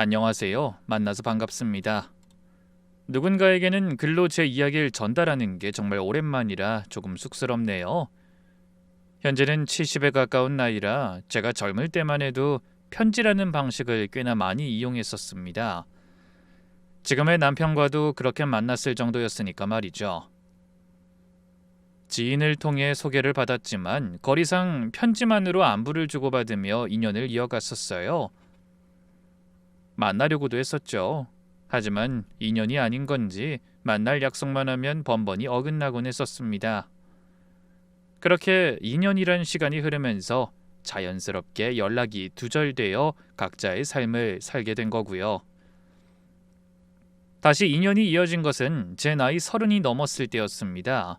안녕하세요. 만나서 반갑습니다. 누군가에게는 글로 제 이야기를 전달하는 게 정말 오랜만이라 조금 쑥스럽네요. 현재는 70에 가까운 나이라 제가 젊을 때만 해도 편지라는 방식을 꽤나 많이 이용했었습니다. 지금의 남편과도 그렇게 만났을 정도였으니까 말이죠. 지인을 통해 소개를 받았지만 거리상 편지만으로 안부를 주고받으며 인연을 이어갔었어요. 만나려고도 했었죠. 하지만 인연이 아닌 건지 만날 약속만 하면 번번이 어긋나곤 했었습니다. 그렇게 2년이란 시간이 흐르면서 자연스럽게 연락이 두절되어 각자의 삶을 살게 된 거고요. 다시 인연이 이어진 것은 제 나이 30이 넘었을 때였습니다.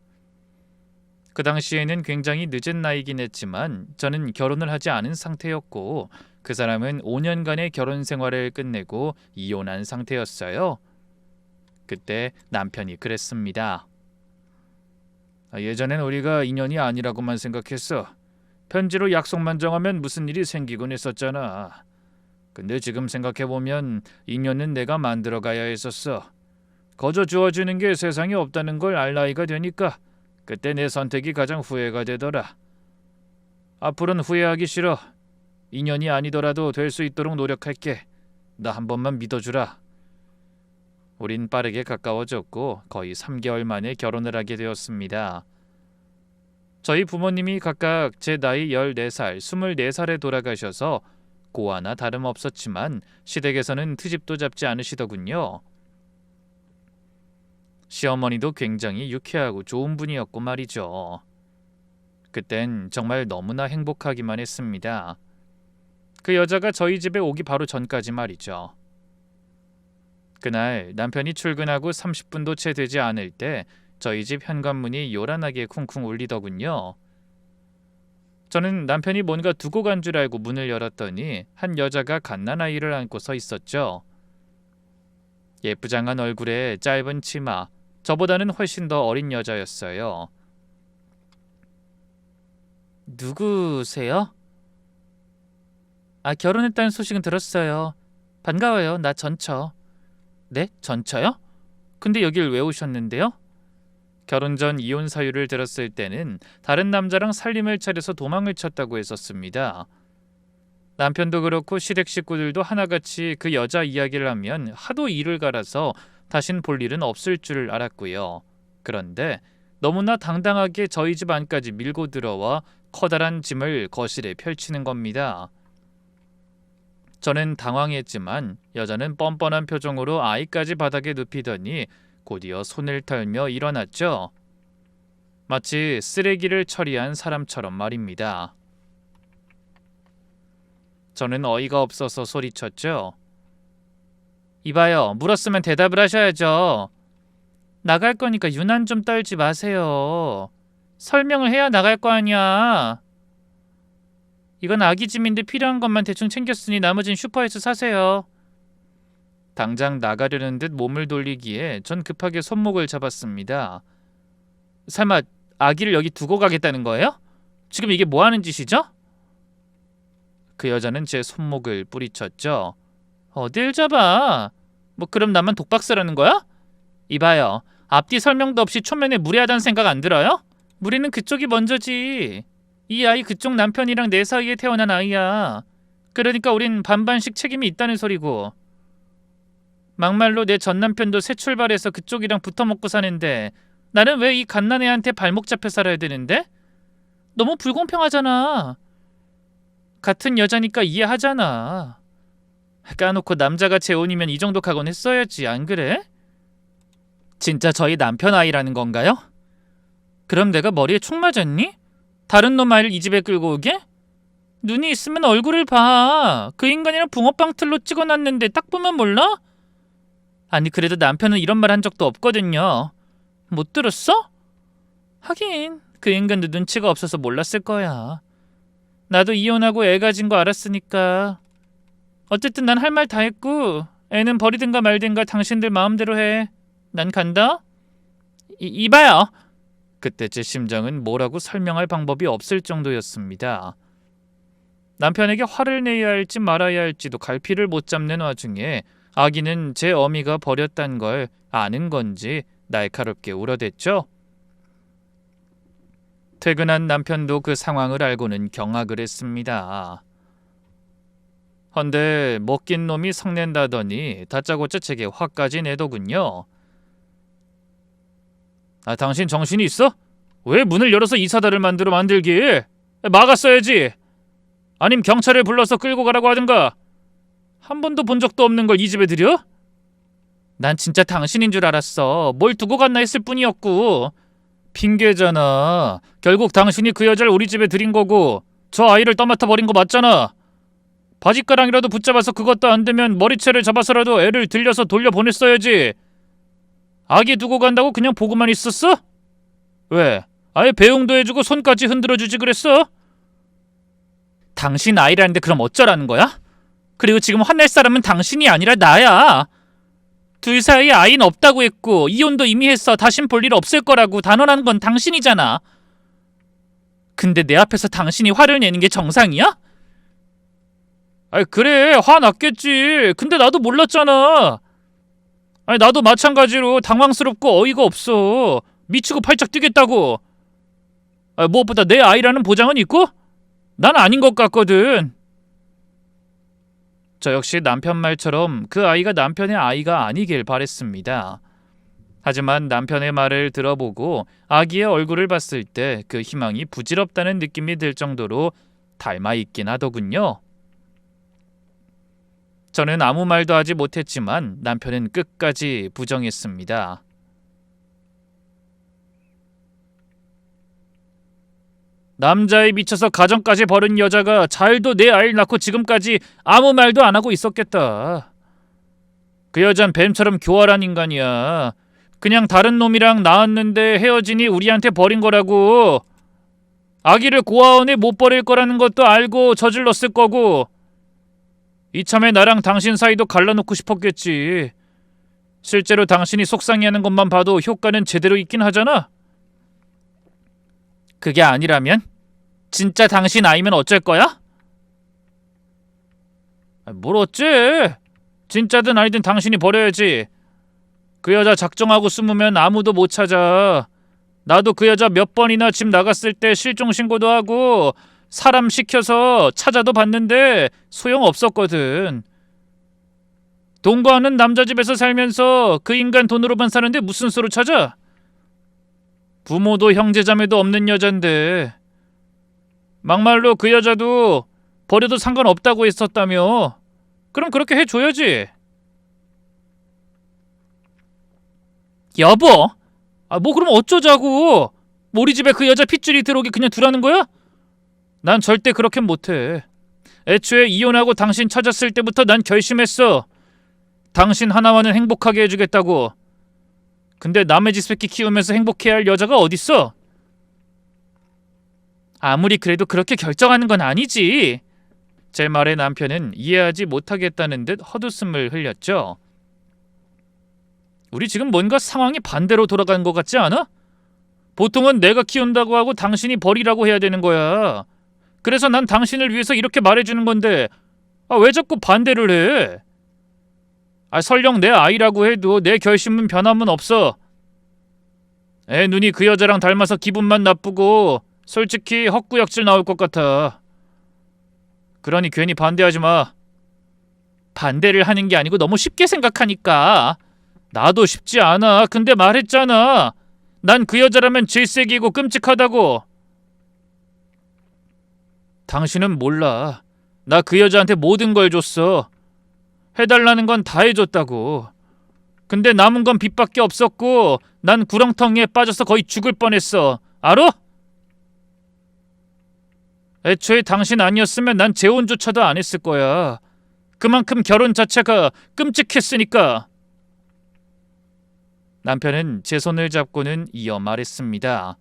그 당시에는 굉장히 늦은 나이긴 했지만 저는 결혼을 하지 않은 상태였고 그 사람은 5년간의 결혼 생활을 끝내고 이혼한 상태였어요. 그때 남편이 그랬습니다. 예전엔 우리가 인연이 아니라고만 생각했어. 편지로 약속만 정하면 무슨 일이 생기곤 했었잖아. 근데 지금 생각해보면 인연은 내가 만들어가야 했었어. 거저 주어지는 게 세상에 없다는 걸 알 나이가 되니까 그때 내 선택이 가장 후회가 되더라. 앞으로는 후회하기 싫어. 인연이 아니더라도 될 수 있도록 노력할게. 나 한 번만 믿어주라. 우린 빠르게 가까워졌고 거의 3개월 만에 결혼을 하게 되었습니다. 저희 부모님이 각각 제 나이 14살, 24살에 돌아가셔서 고아나 다름없었지만 시댁에서는 트집도 잡지 않으시더군요. 시어머니도 굉장히 유쾌하고 좋은 분이었고 말이죠. 그땐 정말 너무나 행복하기만 했습니다. 그 여자가 저희 집에 오기 바로 전까지 말이죠. 그날 남편이 출근하고 30분도 채 되지 않을 때 저희 집 현관문이 요란하게 쿵쿵 울리더군요. 저는 남편이 뭔가 두고 간 줄 알고 문을 열었더니 한 여자가 갓난아이를 안고 서 있었죠. 예쁘장한 얼굴에 짧은 치마, 저보다는 훨씬 더 어린 여자였어요. 누구세요? 결혼했다는 소식은 들었어요. 반가워요. 나 전처. 네? 전처요? 근데 여길 왜 오셨는데요? 결혼 전 이혼 사유를 들었을 때는 다른 남자랑 살림을 차려서 도망을 쳤다고 했었습니다. 남편도 그렇고 시댁 식구들도 하나같이 그 여자 이야기를 하면 하도 이를 갈아서 다신 볼 일은 없을 줄 알았고요. 그런데 너무나 당당하게 저희 집 안까지 밀고 들어와 커다란 짐을 거실에 펼치는 겁니다. 저는 당황했지만 여자는 뻔뻔한 표정으로 아이까지 바닥에 눕히더니 곧이어 손을 털며 일어났죠. 마치 쓰레기를 처리한 사람처럼 말입니다. 저는 어이가 없어서 소리쳤죠. 이봐요. 물었으면 대답을 하셔야죠. 나갈 거니까 유난 좀 떨지 마세요. 설명을 해야 나갈 거 아니야. 이건 아기 짐인데 필요한 것만 대충 챙겼으니 나머진 슈퍼에서 사세요. 당장 나가려는 듯 몸을 돌리기에 전 급하게 손목을 잡았습니다. 설마 아기를 여기 두고 가겠다는 거예요? 지금 이게 뭐 하는 짓이죠? 그 여자는 제 손목을 뿌리쳤죠. 어딜 잡아? 뭐 그럼 나만 독박사라는 거야? 이봐요. 앞뒤 설명도 없이 초면에 무례하다는 생각 안 들어요? 무리는 그쪽이 먼저지. 이 아이 그쪽 남편이랑 내 사이에 태어난 아이야. 그러니까 우린 반반씩 책임이 있다는 소리고. 막말로 내 전 남편도 새 출발해서 그쪽이랑 붙어먹고 사는데 나는 왜 이 갓난애한테 발목 잡혀 살아야 되는데? 너무 불공평하잖아. 같은 여자니까 이해하잖아. 까놓고 남자가 재혼이면 이 정도 각오는 했어야지, 안 그래? 진짜 저희 남편 아이라는 건가요? 그럼 내가 머리에 총 맞았니? 다른 놈 아이를 이 집에 끌고 오게? 눈이 있으면 얼굴을 봐. 그 인간이랑 붕어빵 틀로 찍어놨는데 딱 보면 몰라? 아니 그래도 남편은 이런 말 한 적도 없거든요. 못 들었어? 하긴 그 인간도 눈치가 없어서 몰랐을 거야. 나도 이혼하고 애 가진 거 알았으니까. 어쨌든 난 할 말 다 했고 애는 버리든가 말든가 당신들 마음대로 해. 난 간다. 이봐요. 그때 제 심정은 뭐라고 설명할 방법이 없을 정도였습니다. 남편에게 화를 내야 할지 말아야 할지도 갈피를 못 잡는 와중에 아기는 제 어미가 버렸단 걸 아는 건지 날카롭게 울어댔죠. 퇴근한 남편도 그 상황을 알고는 경악을 했습니다. 헌데 먹긴 놈이 성낸다더니 다짜고짜 제게 화까지 내더군요. 당신 정신이 있어? 왜 문을 열어서 이사다를 만들기? 막았어야지. 아님 경찰을 불러서 끌고 가라고 하든가. 한 번도 본 적도 없는 걸 이 집에 들여? 난 진짜 당신인 줄 알았어. 뭘 두고 갔나 했을 뿐이었고. 핑계잖아. 결국 당신이 그 여자를 우리 집에 들인 거고 저 아이를 떠맡아 버린 거 맞잖아. 바짓가랑이라도 붙잡아서 그것도 안 되면 머리채를 잡아서라도 애를 들려서 돌려보냈어야지. 아기 두고 간다고 그냥 보고만 있었어? 왜? 아예 배웅도 해주고 손까지 흔들어주지 그랬어? 당신 아이라는데 그럼 어쩌라는 거야? 그리고 지금 화낼 사람은 당신이 아니라 나야. 둘 사이에 아이는 없다고 했고 이혼도 이미 했어. 다신 볼 일 없을 거라고 단언한 건 당신이잖아. 근데 내 앞에서 당신이 화를 내는 게 정상이야? 그래 화났겠지. 근데 나도 몰랐잖아. 나도 마찬가지로 당황스럽고 어이가 없어. 미치고 팔짝 뛰겠다고. 무엇보다 내 아이라는 보장은 있고? 난 아닌 것 같거든. 저 역시 남편 말처럼 그 아이가 남편의 아이가 아니길 바랬습니다. 하지만 남편의 말을 들어보고 아기의 얼굴을 봤을 때 그 희망이 부질없다는 느낌이 들 정도로 닮아 있긴 하더군요. 저는 아무 말도 하지 못했지만 남편은 끝까지 부정했습니다. 남자에 미쳐서 가정까지 버린 여자가 잘도 내 아이를 낳고 지금까지 아무 말도 안 하고 있었겠다. 그 여잔 뱀처럼 교활한 인간이야. 그냥 다른 놈이랑 낳았는데 헤어지니 우리한테 버린 거라고. 아기를 고아원에 못 버릴 거라는 것도 알고 저질렀을 거고. 이참에 나랑 당신 사이도 갈라놓고 싶었겠지. 실제로 당신이 속상해하는 것만 봐도 효과는 제대로 있긴 하잖아. 그게 아니라면? 진짜 당신 아이면 어쩔 거야? 뭘 어째? 진짜든 아니든 당신이 버려야지. 그 여자 작정하고 숨으면 아무도 못 찾아. 나도 그 여자 몇 번이나 집 나갔을 때 실종 신고도 하고 사람 시켜서 찾아도 봤는데 소용없었거든. 동거하는 남자 집에서 살면서 그 인간 돈으로만 사는데 무슨 수로 찾아? 부모도 형제자매도 없는 여잔데. 막말로 그 여자도 버려도 상관없다고 했었다며. 그럼 그렇게 해줘야지. 여보, 뭐 그럼 어쩌자고. 우리 집에 그 여자 핏줄이 들어오게 그냥 두라는 거야? 난 절대 그렇게는 못해. 애초에 이혼하고 당신 찾았을 때부터 난 결심했어. 당신 하나만은 행복하게 해주겠다고. 근데 남의 집 새끼 키우면서 행복해야 할 여자가 어딨어? 아무리 그래도 그렇게 결정하는 건 아니지. 제 말에 남편은 이해하지 못하겠다는 듯 헛웃음을 흘렸죠. 우리 지금 뭔가 상황이 반대로 돌아간 것 같지 않아? 보통은 내가 키운다고 하고 당신이 버리라고 해야 되는 거야. 그래서 난 당신을 위해서 이렇게 말해주는 건데 왜 자꾸 반대를 해? 설령 내 아이라고 해도 내 결심은 변함은 없어. 애 눈이 그 여자랑 닮아서 기분만 나쁘고 솔직히 헛구역질 나올 것 같아. 그러니 괜히 반대하지 마. 반대를 하는 게 아니고 너무 쉽게 생각하니까. 나도 쉽지 않아. 근데 말했잖아. 난 그 여자라면 질색이고 끔찍하다고. 당신은 몰라. 나 그 여자한테 모든 걸 줬어. 해달라는 건 다 해줬다고. 근데 남은 건 빚밖에 없었고 난 구렁텅이에 빠져서 거의 죽을 뻔했어. 알아? 애초에 당신 아니었으면 난 재혼조차도 안 했을 거야. 그만큼 결혼 자체가 끔찍했으니까. 남편은 제 손을 잡고는 이어 말했습니다.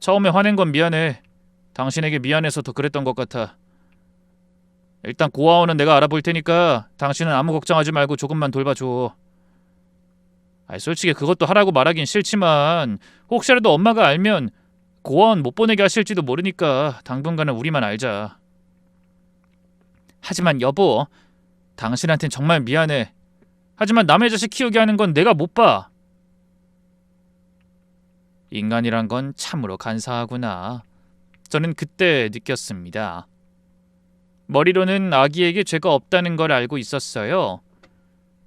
처음에 화낸 건 미안해. 당신에게 미안해서 더 그랬던 것 같아. 일단 고아원은 내가 알아볼 테니까 당신은 아무 걱정하지 말고 조금만 돌봐줘. 솔직히 그것도 하라고 말하긴 싫지만 혹시라도 엄마가 알면 고아원 못 보내게 하실지도 모르니까 당분간은 우리만 알자. 하지만 여보, 당신한텐 정말 미안해. 하지만 남의 자식 키우게 하는 건 내가 못 봐. 인간이란 건 참으로 간사하구나. 저는 그때 느꼈습니다. 머리로는 아기에게 죄가 없다는 걸 알고 있었어요.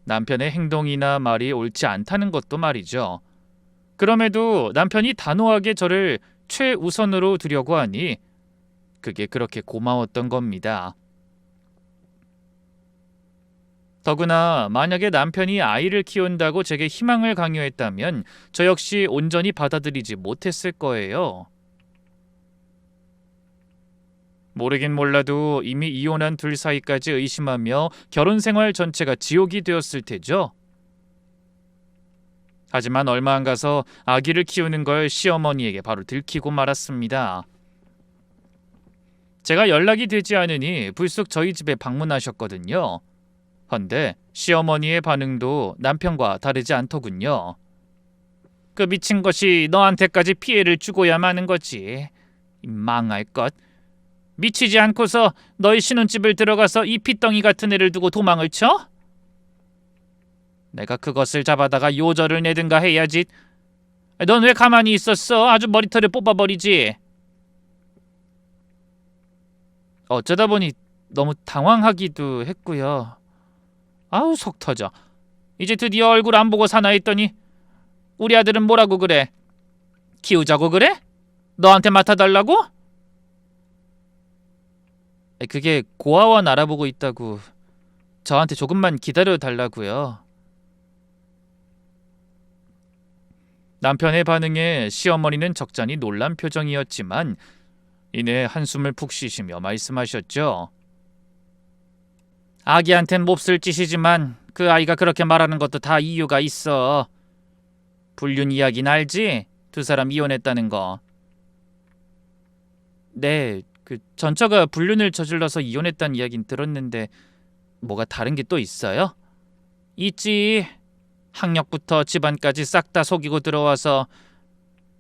남편의 행동이나 말이 옳지 않다는 것도 말이죠. 그럼에도 남편이 단호하게 저를 최우선으로 두려고 하니 그게 그렇게 고마웠던 겁니다. 더구나 만약에 남편이 아이를 키운다고 제게 희망을 강요했다면 저 역시 온전히 받아들이지 못했을 거예요. 모르긴 몰라도 이미 이혼한 둘 사이까지 의심하며 결혼 생활 전체가 지옥이 되었을 테죠. 하지만 얼마 안 가서 아기를 키우는 걸 시어머니에게 바로 들키고 말았습니다. 제가 연락이 되지 않으니 불쑥 저희 집에 방문하셨거든요. 헌데 시어머니의 반응도 남편과 다르지 않더군요. 그 미친 것이 너한테까지 피해를 주고야 마는 거지. 이 망할 것. 미치지 않고서 너희 신혼집을 들어가서 이 피덩이 같은 애를 두고 도망을 쳐? 내가 그것을 잡아다가 요절을 내든가 해야지. 넌 왜 가만히 있었어? 아주 머리털을 뽑아버리지. 어쩌다 보니 너무 당황하기도 했고요. 아우 속 터져. 이제 드디어 얼굴 안 보고 사나 했더니 우리 아들은 뭐라고 그래? 키우자고 그래? 너한테 맡아달라고? 그게 고아원 알아보고 있다고 저한테 조금만 기다려달라고요. 남편의 반응에 시어머니는 적잖이 놀란 표정이었지만 이내 한숨을 푹 쉬시며 말씀하셨죠. 아기한텐 몹쓸 짓이지만 그 아이가 그렇게 말하는 것도 다 이유가 있어. 불륜 이야기는 알지? 두 사람 이혼했다는 거. 네, 그 전처가 불륜을 저질러서 이혼했다는 이야기는 들었는데 뭐가 다른 게 또 있어요? 있지. 학력부터 집안까지 싹 다 속이고 들어와서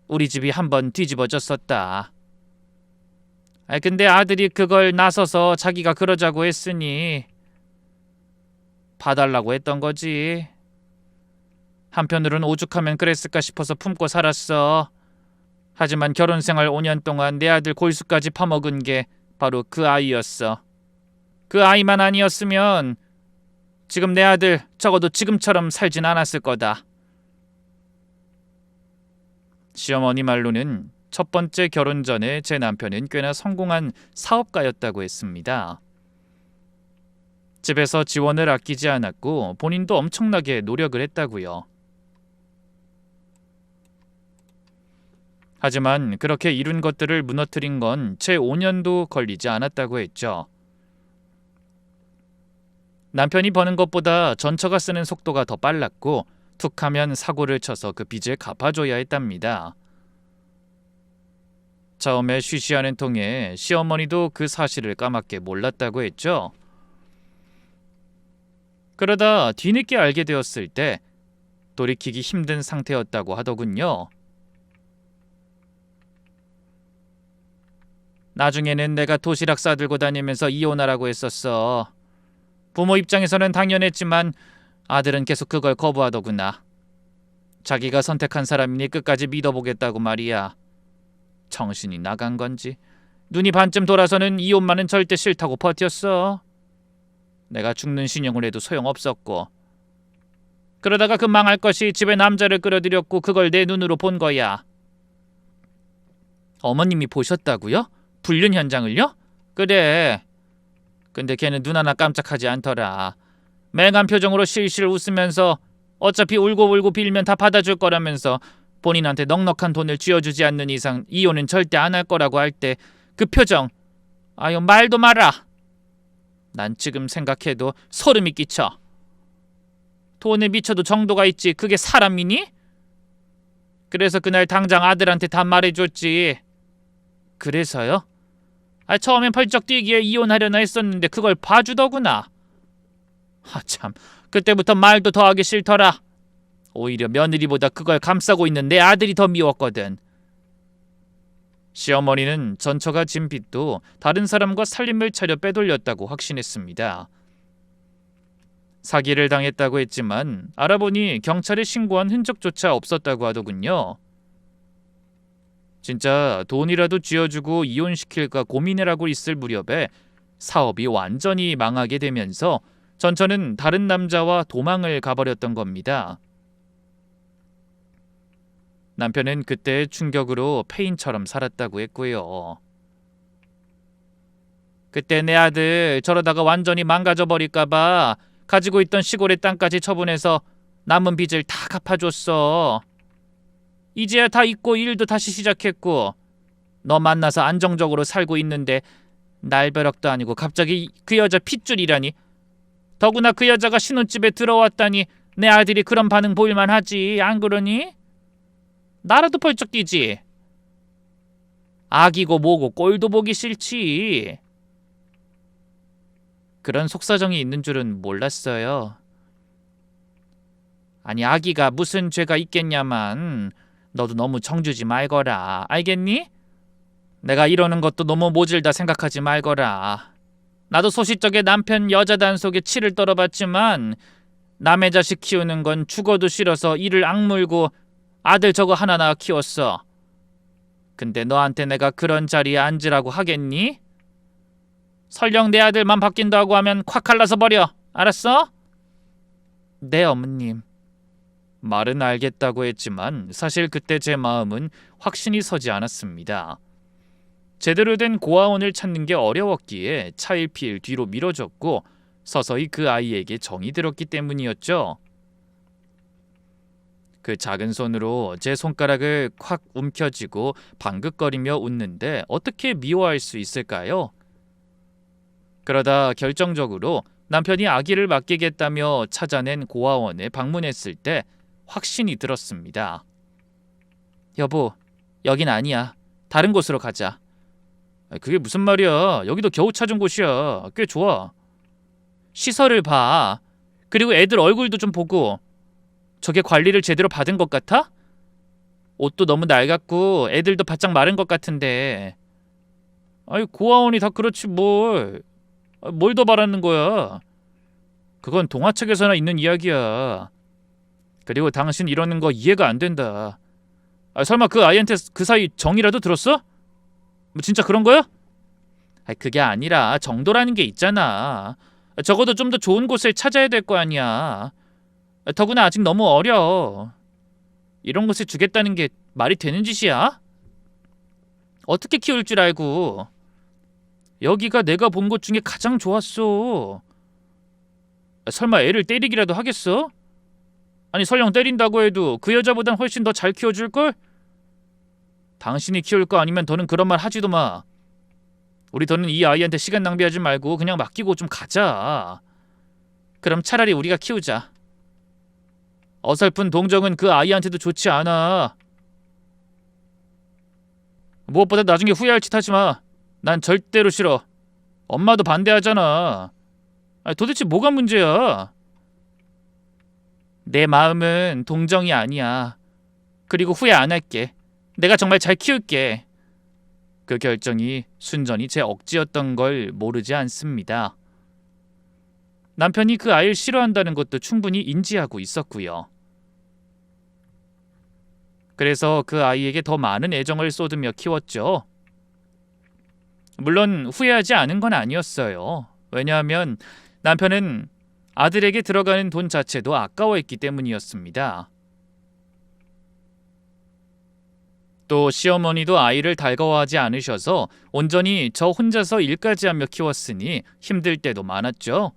우리 집이 한번 뒤집어졌었다. 근데 아들이 그걸 나서서 자기가 그러자고 했으니 봐달라고 했던 거지. 한편으로는 오죽하면 그랬을까 싶어서 품고 살았어. 하지만 결혼생활 5년 동안 내 아들 골수까지 파먹은 게 바로 그 아이였어. 그 아이만 아니었으면 지금 내 아들 적어도 지금처럼 살진 않았을 거다. 시어머니 말로는 첫 번째 결혼 전에 제 남편은 꽤나 성공한 사업가였다고 했습니다. 집에서 지원을 아끼지 않았고 본인도 엄청나게 노력을 했다고요. 하지만 그렇게 이룬 것들을 무너뜨린 건 채 5년도 걸리지 않았다고 했죠. 남편이 버는 것보다 전처가 쓰는 속도가 더 빨랐고 툭하면 사고를 쳐서 그 빚을 갚아줘야 했답니다. 처음에 쉬쉬하는 통에 시어머니도 그 사실을 까맣게 몰랐다고 했죠. 그러다 뒤늦게 알게 되었을 때 돌이키기 힘든 상태였다고 하더군요. 나중에는 내가 도시락 싸들고 다니면서 이혼하라고 했었어. 부모 입장에서는 당연했지만 아들은 계속 그걸 거부하더구나. 자기가 선택한 사람이니 끝까지 믿어보겠다고 말이야. 정신이 나간 건지 눈이 반쯤 돌아서는 이혼만은 절대 싫다고 버텼어. 내가 죽는 신용을 해도 소용없었고 그러다가 그 망할 것이 집에 남자를 끌어들였고 그걸 내 눈으로 본 거야. 어머님이 보셨다고요? 불륜 현장을요? 그래. 근데 걔는 눈 하나 깜짝하지 않더라. 맹한 표정으로 실실 웃으면서 어차피 울고 빌면 다 받아줄 거라면서 본인한테 넉넉한 돈을 쥐어주지 않는 이상 이혼은 절대 안 할 거라고 할 때 그 표정. 아유 말도 마라. 난 지금 생각해도 소름이 끼쳐. 돈에 미쳐도 정도가 있지 그게 사람이니? 그래서 그날 당장 아들한테 다 말해줬지. 그래서요? 처음엔 펄쩍 뛰기에 이혼하려나 했었는데 그걸 봐주더구나. 참, 그때부터 말도 더하기 싫더라. 오히려 며느리보다 그걸 감싸고 있는 내 아들이 더 미웠거든. 시어머니는 전처가 진 빚도 다른 사람과 살림을 차려 빼돌렸다고 확신했습니다. 사기를 당했다고 했지만 알아보니 경찰에 신고한 흔적조차 없었다고 하더군요. 진짜 돈이라도 쥐어주고 이혼시킬까 고민을 하고 있을 무렵에 사업이 완전히 망하게 되면서 전처는 다른 남자와 도망을 가버렸던 겁니다. 남편은 그때의 충격으로 페인처럼 살았다고 했고요. 그때 내 아들 저러다가 완전히 망가져버릴까봐 가지고 있던 시골의 땅까지 처분해서 남은 빚을 다 갚아줬어. 이제야 다 잊고 일도 다시 시작했고 너 만나서 안정적으로 살고 있는데 날벼락도 아니고 갑자기 그 여자 핏줄이라니. 더구나 그 여자가 신혼집에 들어왔다니 내 아들이 그런 반응 보일만 하지. 안 그러니? 나라도 벌쩍 뛰지. 악이고 뭐고 꼴도 보기 싫지. 그런 속사정이 있는 줄은 몰랐어요. 아니 아기가 무슨 죄가 있겠냐만 너도 너무 정주지 말거라. 알겠니? 내가 이러는 것도 너무 모질다 생각하지 말거라. 나도 소시적에 남편 여자 단속에 치를 떨어봤지만 남의 자식 키우는 건 죽어도 싫어서 이를 악물고 아들 저거 하나 낳아 키웠어. 근데 너한테 내가 그런 자리에 앉으라고 하겠니? 설령 내 아들만 바뀐다고 하면 콱 갈라서 버려. 알았어? 네, 어머님. 말은 알겠다고 했지만 사실 그때 제 마음은 확신이 서지 않았습니다. 제대로 된 고아원을 찾는 게 어려웠기에 차일피일 뒤로 미뤄졌고 서서히 그 아이에게 정이 들었기 때문이었죠. 그 작은 손으로 제 손가락을 콱 움켜쥐고 방긋거리며 웃는데 어떻게 미워할 수 있을까요? 그러다 결정적으로 남편이 아기를 맡기겠다며 찾아낸 고아원에 방문했을 때 확신이 들었습니다. 여보, 여긴 아니야. 다른 곳으로 가자. 그게 무슨 말이야. 여기도 겨우 찾은 곳이야. 꽤 좋아. 시설을 봐. 그리고 애들 얼굴도 좀 보고. 저게 관리를 제대로 받은 것 같아? 옷도 너무 낡았고 애들도 바짝 마른 것 같은데. 아이 고아원이 다 그렇지 뭘. 뭘 더 바라는 거야. 그건 동화책에서나 있는 이야기야. 그리고 당신 이러는 거 이해가 안 된다. 설마 그 아이한테 그 사이 정이라도 들었어? 뭐 진짜 그런 거야? 그게 아니라 정도라는 게 있잖아. 적어도 좀 더 좋은 곳을 찾아야 될 거 아니야. 더구나 아직 너무 어려. 이런 곳을 주겠다는 게 말이 되는 짓이야? 어떻게 키울 줄 알고. 여기가 내가 본 곳 중에 가장 좋았어. 설마 애를 때리기라도 하겠어? 아니 설령 때린다고 해도 그 여자보단 훨씬 더 잘 키워줄걸? 당신이 키울 거 아니면 더는 그런 말 하지도 마. 우리 더는 이 아이한테 시간 낭비하지 말고 그냥 맡기고 좀 가자. 그럼 차라리 우리가 키우자. 어설픈 동정은 그 아이한테도 좋지 않아. 무엇보다 나중에 후회할 짓 하지 마. 난 절대로 싫어. 엄마도 반대하잖아. 도대체 뭐가 문제야? 내 마음은 동정이 아니야. 그리고 후회 안 할게. 내가 정말 잘 키울게. 그 결정이 순전히 제 억지였던 걸 모르지 않습니다. 남편이 그 아이를 싫어한다는 것도 충분히 인지하고 있었고요. 그래서 그 아이에게 더 많은 애정을 쏟으며 키웠죠. 물론 후회하지 않은 건 아니었어요. 왜냐하면 남편은 아들에게 들어가는 돈 자체도 아까워했기 때문이었습니다. 또 시어머니도 아이를 달가워하지 않으셔서 온전히 저 혼자서 일까지 하며 키웠으니 힘들 때도 많았죠.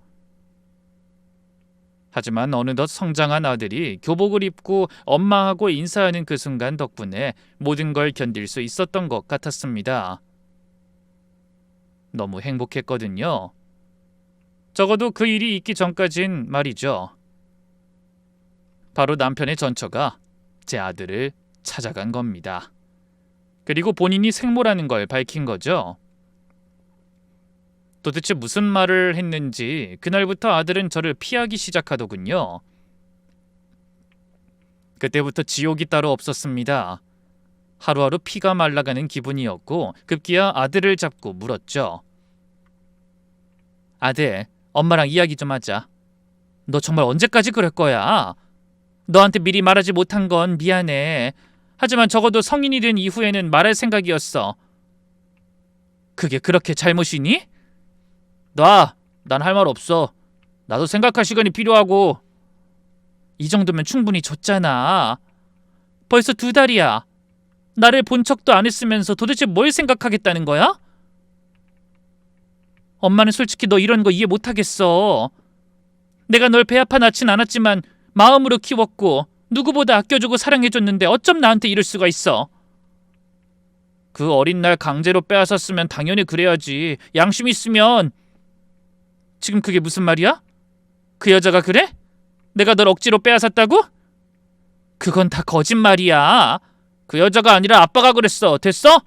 하지만 어느덧 성장한 아들이 교복을 입고 엄마하고 인사하는 그 순간 덕분에 모든 걸 견딜 수 있었던 것 같았습니다. 너무 행복했거든요. 적어도 그 일이 있기 전까진 말이죠. 바로 남편의 전처가 제 아들을 찾아간 겁니다. 그리고 본인이 생모라는 걸 밝힌 거죠. 도대체 무슨 말을 했는지 그날부터 아들은 저를 피하기 시작하더군요. 그때부터 지옥이 따로 없었습니다. 하루하루 피가 말라가는 기분이었고 급기야 아들을 잡고 물었죠. 아들, 엄마랑 이야기 좀 하자. 너 정말 언제까지 그럴 거야? 너한테 미리 말하지 못한 건 미안해. 하지만 적어도 성인이 된 이후에는 말할 생각이었어. 그게 그렇게 잘못이니? 난 할 말 없어. 나도 생각할 시간이 필요하고. 이 정도면 충분히 줬잖아. 벌써 2달이야. 나를 본 척도 안 했으면서 도대체 뭘 생각하겠다는 거야? 엄마는 솔직히 너 이런 거 이해 못하겠어. 내가 널 배 아파 낳진 않았지만 마음으로 키웠고 누구보다 아껴주고 사랑해줬는데 어쩜 나한테 이럴 수가 있어. 그 어린 날 강제로 빼앗았으면 당연히 그래야지. 양심 있으면. 지금 그게 무슨 말이야? 그 여자가 그래? 내가 널 억지로 빼앗았다고? 그건 다 거짓말이야. 그 여자가 아니라 아빠가 그랬어. 됐어?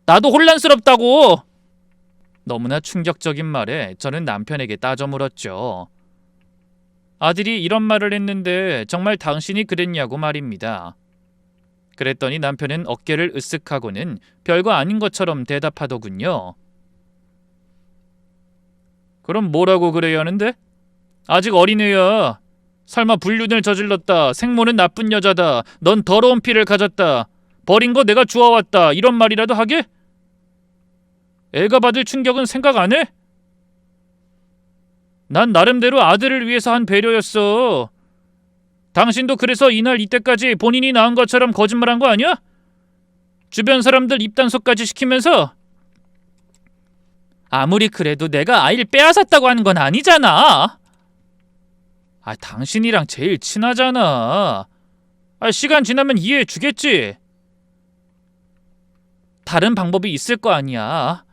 나도 혼란스럽다고. 너무나 충격적인 말에 저는 남편에게 따져 물었죠. 아들이 이런 말을 했는데 정말 당신이 그랬냐고 말입니다. 그랬더니 남편은 어깨를 으쓱하고는 별거 아닌 것처럼 대답하더군요. 그럼 뭐라고 그래야 하는데? 아직 어린애야. 설마 불륜을 저질렀다. 생모는 나쁜 여자다. 넌 더러운 피를 가졌다. 버린 거 내가 주워왔다. 이런 말이라도 하게? 애가 받을 충격은 생각 안 해? 난 나름대로 아들을 위해서 한 배려였어. 당신도 그래서 이날 이때까지 본인이 낳은 것처럼 거짓말한 거 아니야? 주변 사람들 입단속까지 시키면서. 아무리 그래도 내가 아이를 빼앗았다고 하는 건 아니잖아. 당신이랑 제일 친하잖아. 시간 지나면 이해해 주겠지. 다른 방법이 있을 거 아니야.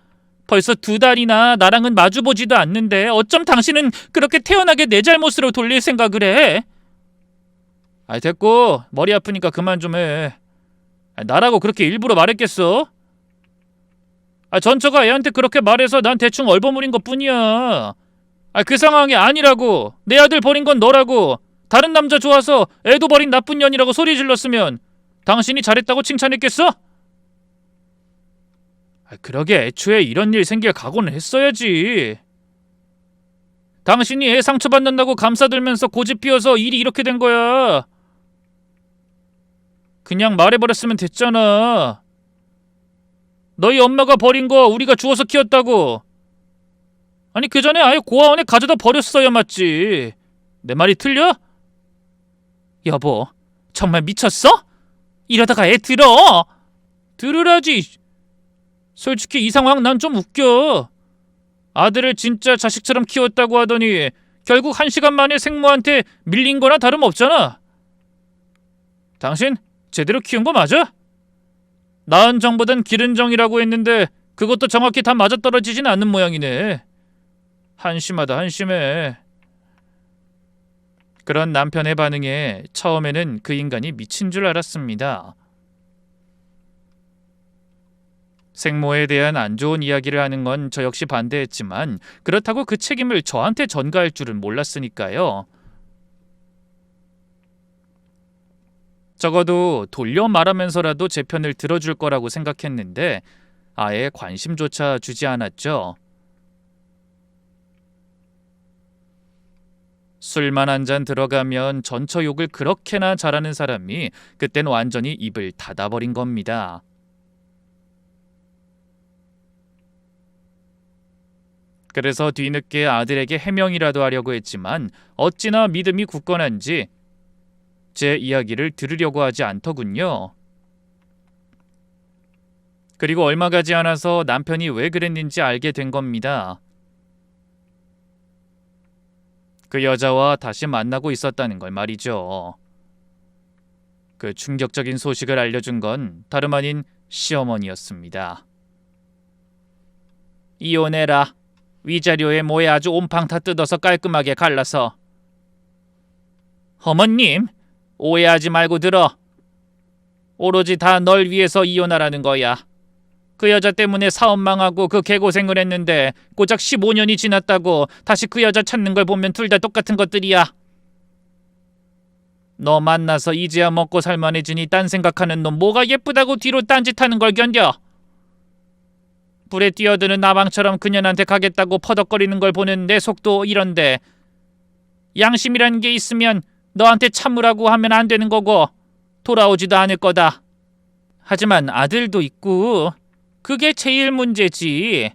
벌써 2달이나 나랑은 마주보지도 않는데 어쩜 당신은 그렇게 태연하게 내 잘못으로 돌릴 생각을 해? 됐고, 머리 아프니까 그만 좀 해. 나라고 그렇게 일부러 말했겠어? 전처가 애한테 그렇게 말해서 난 대충 얼버무린 것뿐이야. 그 상황이 아니라고. 내 아들 버린 건 너라고. 다른 남자 좋아서 애도 버린 나쁜 년이라고 소리 질렀으면 당신이 잘했다고 칭찬했겠어? 그러게 애초에 이런 일 생길 각오는 했어야지. 당신이 애 상처받는다고 감싸들면서 고집 피워서 일이 이렇게 된 거야. 그냥 말해버렸으면 됐잖아. 너희 엄마가 버린 거 우리가 주워서 키웠다고. 그 전에 아예 고아원에 가져다 버렸어야 맞지. 내 말이 틀려? 여보, 정말 미쳤어? 이러다가 애 들어. 들으라지. 솔직히 이 상황 난 좀 웃겨. 아들을 진짜 자식처럼 키웠다고 하더니 결국 1시간 만에 생모한테 밀린 거나 다름없잖아. 당신 제대로 키운 거 맞아? 낳은 정보단 기른 정이라고 했는데 그것도 정확히 다 맞아떨어지진 않는 모양이네. 한심하다 한심해. 그런 남편의 반응에 처음에는 그 인간이 미친 줄 알았습니다. 생모에 대한 안 좋은 이야기를 하는 건 저 역시 반대했지만 그렇다고 그 책임을 저한테 전가할 줄은 몰랐으니까요. 적어도 돌려 말하면서라도 제 편을 들어줄 거라고 생각했는데 아예 관심조차 주지 않았죠. 술만 한 잔 들어가면 전처 욕을 그렇게나 잘하는 사람이 그땐 완전히 입을 닫아버린 겁니다. 그래서 뒤늦게 아들에게 해명이라도 하려고 했지만 어찌나 믿음이 굳건한지 제 이야기를 들으려고 하지 않더군요. 그리고 얼마 가지 않아서 남편이 왜 그랬는지 알게 된 겁니다. 그 여자와 다시 만나고 있었다는 걸 말이죠. 그 충격적인 소식을 알려준 건 다름 아닌 시어머니였습니다. 이혼해라. 위자료에 뭐에 아주 온팡 다 뜯어서 깔끔하게 갈라서. 어머님, 오해하지 말고 들어. 오로지 다 널 위해서 이혼하라는 거야. 그 여자 때문에 사업 망하고 그 개고생을 했는데 고작 15년이 지났다고 다시 그 여자 찾는 걸 보면 둘 다 똑같은 것들이야. 너 만나서 이제야 먹고 살만해지니 딴 생각하는 놈 뭐가 예쁘다고 뒤로 딴짓하는 걸 견뎌? 불에 뛰어드는 나방처럼 그년한테 가겠다고 퍼덕거리는 걸 보는 내 속도 이런데 양심이라는 게 있으면 너한테 참으라고 하면 안 되는 거고 돌아오지도 않을 거다. 하지만 아들도 있고 그게 제일 문제지.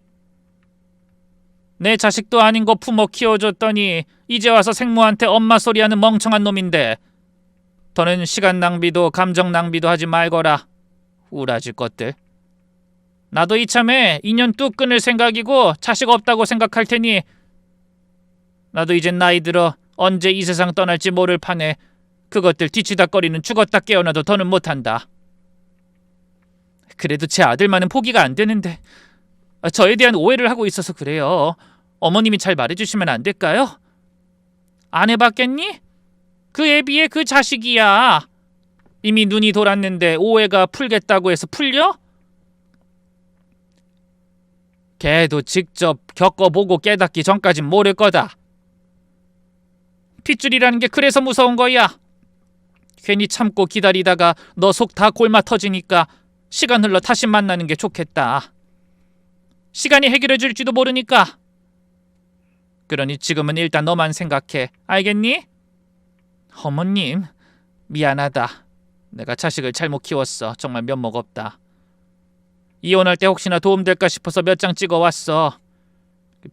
내 자식도 아닌 거 품어 키워줬더니 이제 와서 생모한테 엄마 소리하는 멍청한 놈인데 더는 시간 낭비도 감정 낭비도 하지 말거라. 우라질 것들. 나도 이참에 인연 뚝 끊을 생각이고 자식 없다고 생각할 테니 나도 이젠 나이 들어 언제 이 세상 떠날지 모를 판에 그것들 뒤치다꺼리는 죽었다 깨어나도 더는 못한다. 그래도 제 아들만은 포기가 안 되는데 저에 대한 오해를 하고 있어서 그래요. 어머님이 잘 말해주시면 안 될까요? 안 해봤겠니? 그 애비의 그 자식이야. 이미 눈이 돌았는데 오해가 풀겠다고 해서 풀려? 걔도 직접 겪어보고 깨닫기 전까진 모를 거다. 핏줄이라는 게 그래서 무서운 거야. 괜히 참고 기다리다가 너 속 다 골마 터지니까 시간 흘러 다시 만나는 게 좋겠다. 시간이 해결해 줄지도 모르니까. 그러니 지금은 일단 너만 생각해. 알겠니? 어머님, 미안하다. 내가 자식을 잘못 키웠어. 정말 면목 없다. 이혼할 때 혹시나 도움될까 싶어서 몇 장 찍어왔어.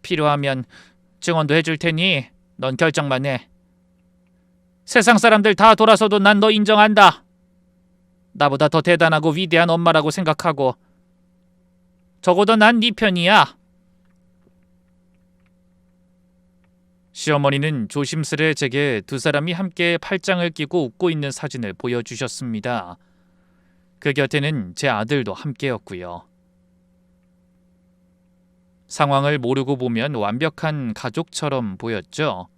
필요하면 증언도 해줄 테니 넌 결정만 해. 세상 사람들 다 돌아서도 난 너 인정한다. 나보다 더 대단하고 위대한 엄마라고 생각하고 적어도 난 네 편이야. 시어머니는 조심스레 제게 두 사람이 함께 팔짱을 끼고 웃고 있는 사진을 보여주셨습니다. 그 곁에는 제 아들도 함께였고요. 상황을 모르고 보면 완벽한 가족처럼 보였죠.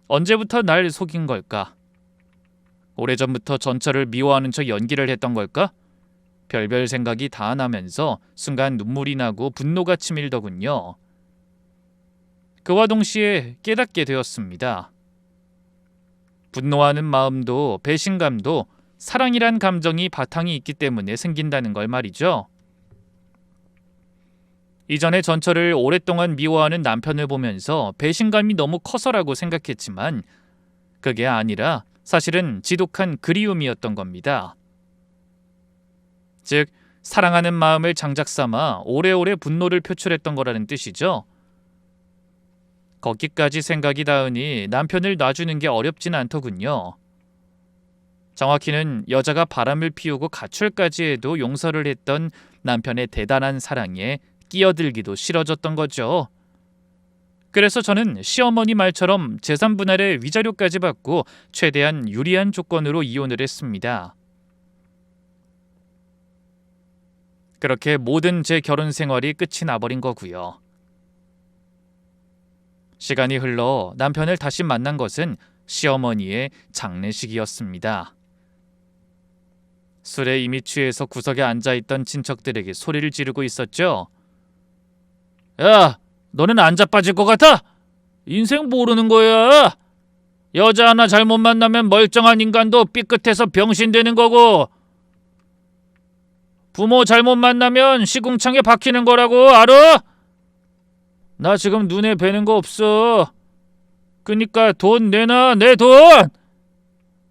언제부터 날 속인 걸까? 오래전부터 전철을 미워하는 척 연기를 했던 걸까? 별별 생각이 다 나면서 순간 눈물이 나고 분노가 치밀더군요. 그와 동시에 깨닫게 되었습니다. 분노하는 마음도 배신감도 사랑이란 감정이 바탕이 있기 때문에 생긴다는 걸 말이죠. 이전에 전철을 오랫동안 미워하는 남편을 보면서 배신감이 너무 커서라고 생각했지만 그게 아니라 사실은 지독한 그리움이었던 겁니다. 즉, 사랑하는 마음을 장작 삼아 오래오래 분노를 표출했던 거라는 뜻이죠. 거기까지 생각이 닿으니 남편을 놔주는 게 어렵진 않더군요. 정확히는 여자가 바람을 피우고 가출까지 해도 용서를 했던 남편의 대단한 사랑에 끼어들기도 싫어졌던 거죠. 그래서 저는 시어머니 말처럼 재산 분할의 위자료까지 받고 최대한 유리한 조건으로 이혼을 했습니다. 그렇게 모든 제 결혼 생활이 끝이 나버린 거고요. 시간이 흘러 남편을 다시 만난 것은 시어머니의 장례식이었습니다. 술에 이미 취해서 구석에 앉아있던 친척들에게 소리를 지르고 있었죠. 야, 너는 안 자빠질 것 같아? 인생 모르는 거야. 여자 하나 잘못 만나면 멀쩡한 인간도 삐끗해서 병신 되는 거고 부모 잘못 만나면 시궁창에 박히는 거라고 알아? 나 지금 눈에 뵈는 거 없어. 그니까 돈 내놔, 내 돈!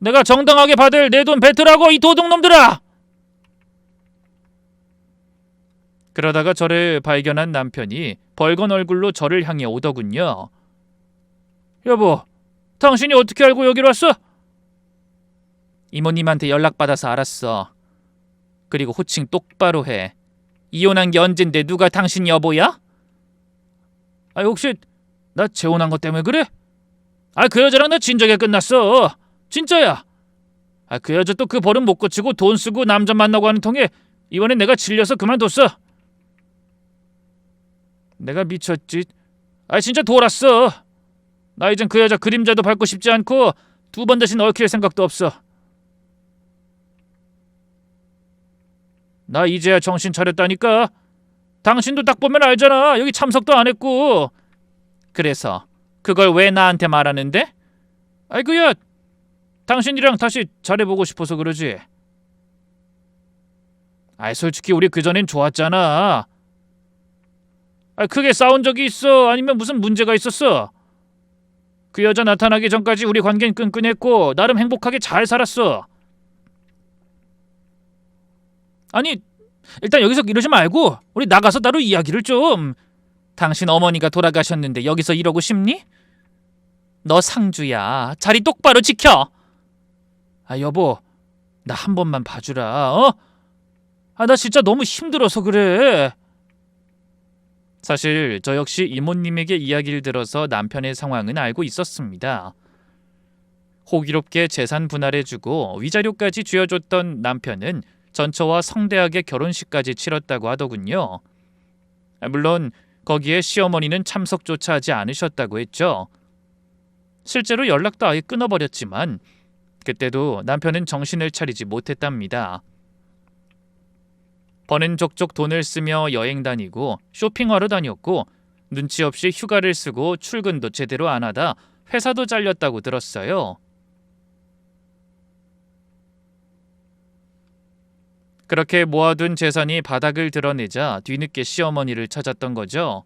내가 정당하게 받을 내 돈 뱉으라고, 이 도둑놈들아! 그러다가 저를 발견한 남편이 벌건 얼굴로 저를 향해 오더군요. 여보, 당신이 어떻게 알고 여기로 왔어? 이모님한테 연락받아서 알았어. 그리고 호칭 똑바로 해. 이혼한 게 언젠데 누가 당신 여보야? 혹시 나 재혼한 것 때문에 그래? 그 여자랑 나 진작에 끝났어. 진짜야. 그 여자 또 그 버릇 못 고치고 돈 쓰고 남자 만나고 하는 통에 이번엔 내가 질려서 그만뒀어. 내가 미쳤지. 진짜 돌았어. 나 이젠 그 여자 그림자도 밟고 싶지 않고 두 번 다시 얽힐 생각도 없어. 나 이제야 정신 차렸다니까. 당신도 딱 보면 알잖아. 여기 참석도 안 했고. 그래서 그걸 왜 나한테 말하는데? 아이고야, 당신이랑 다시 잘해보고 싶어서 그러지. 솔직히 우리 그전엔 좋았잖아. 크게 싸운 적이 있어? 아니면 무슨 문제가 있었어? 그 여자 나타나기 전까지 우리 관계는 끈끈했고 나름 행복하게 잘 살았어. 아니, 일단 여기서 이러지 말고 우리 나가서 따로 이야기를 좀. 당신 어머니가 돌아가셨는데 여기서 이러고 싶니? 너 상주야. 자리 똑바로 지켜. 여보, 나 한 번만 봐주라. 나 진짜 너무 힘들어서 그래. 사실 저 역시 이모님에게 이야기를 들어서 남편의 상황은 알고 있었습니다. 호기롭게 재산 분할해주고 위자료까지 쥐어줬던 남편은 전처와 성대하게 결혼식까지 치렀다고 하더군요. 물론 거기에 시어머니는 참석조차 하지 않으셨다고 했죠. 실제로 연락도 아예 끊어버렸지만 그때도 남편은 정신을 차리지 못했답니다. 버는 족족 돈을 쓰며 여행 다니고 쇼핑하러 다녔고 눈치 없이 휴가를 쓰고 출근도 제대로 안 하다 회사도 잘렸다고 들었어요. 그렇게 모아둔 재산이 바닥을 드러내자 뒤늦게 시어머니를 찾았던 거죠.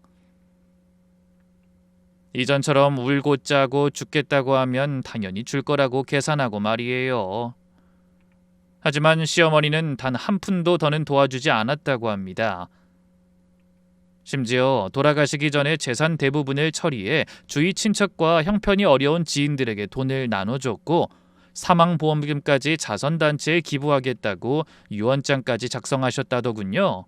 이전처럼 울고 짜고 죽겠다고 하면 당연히 줄 거라고 계산하고 말이에요. 하지만 시어머니는 단 한 푼도 더는 도와주지 않았다고 합니다. 심지어 돌아가시기 전에 재산 대부분을 처리해 주위 친척과 형편이 어려운 지인들에게 돈을 나눠줬고 사망보험금까지 자선단체에 기부하겠다고 유언장까지 작성하셨다더군요.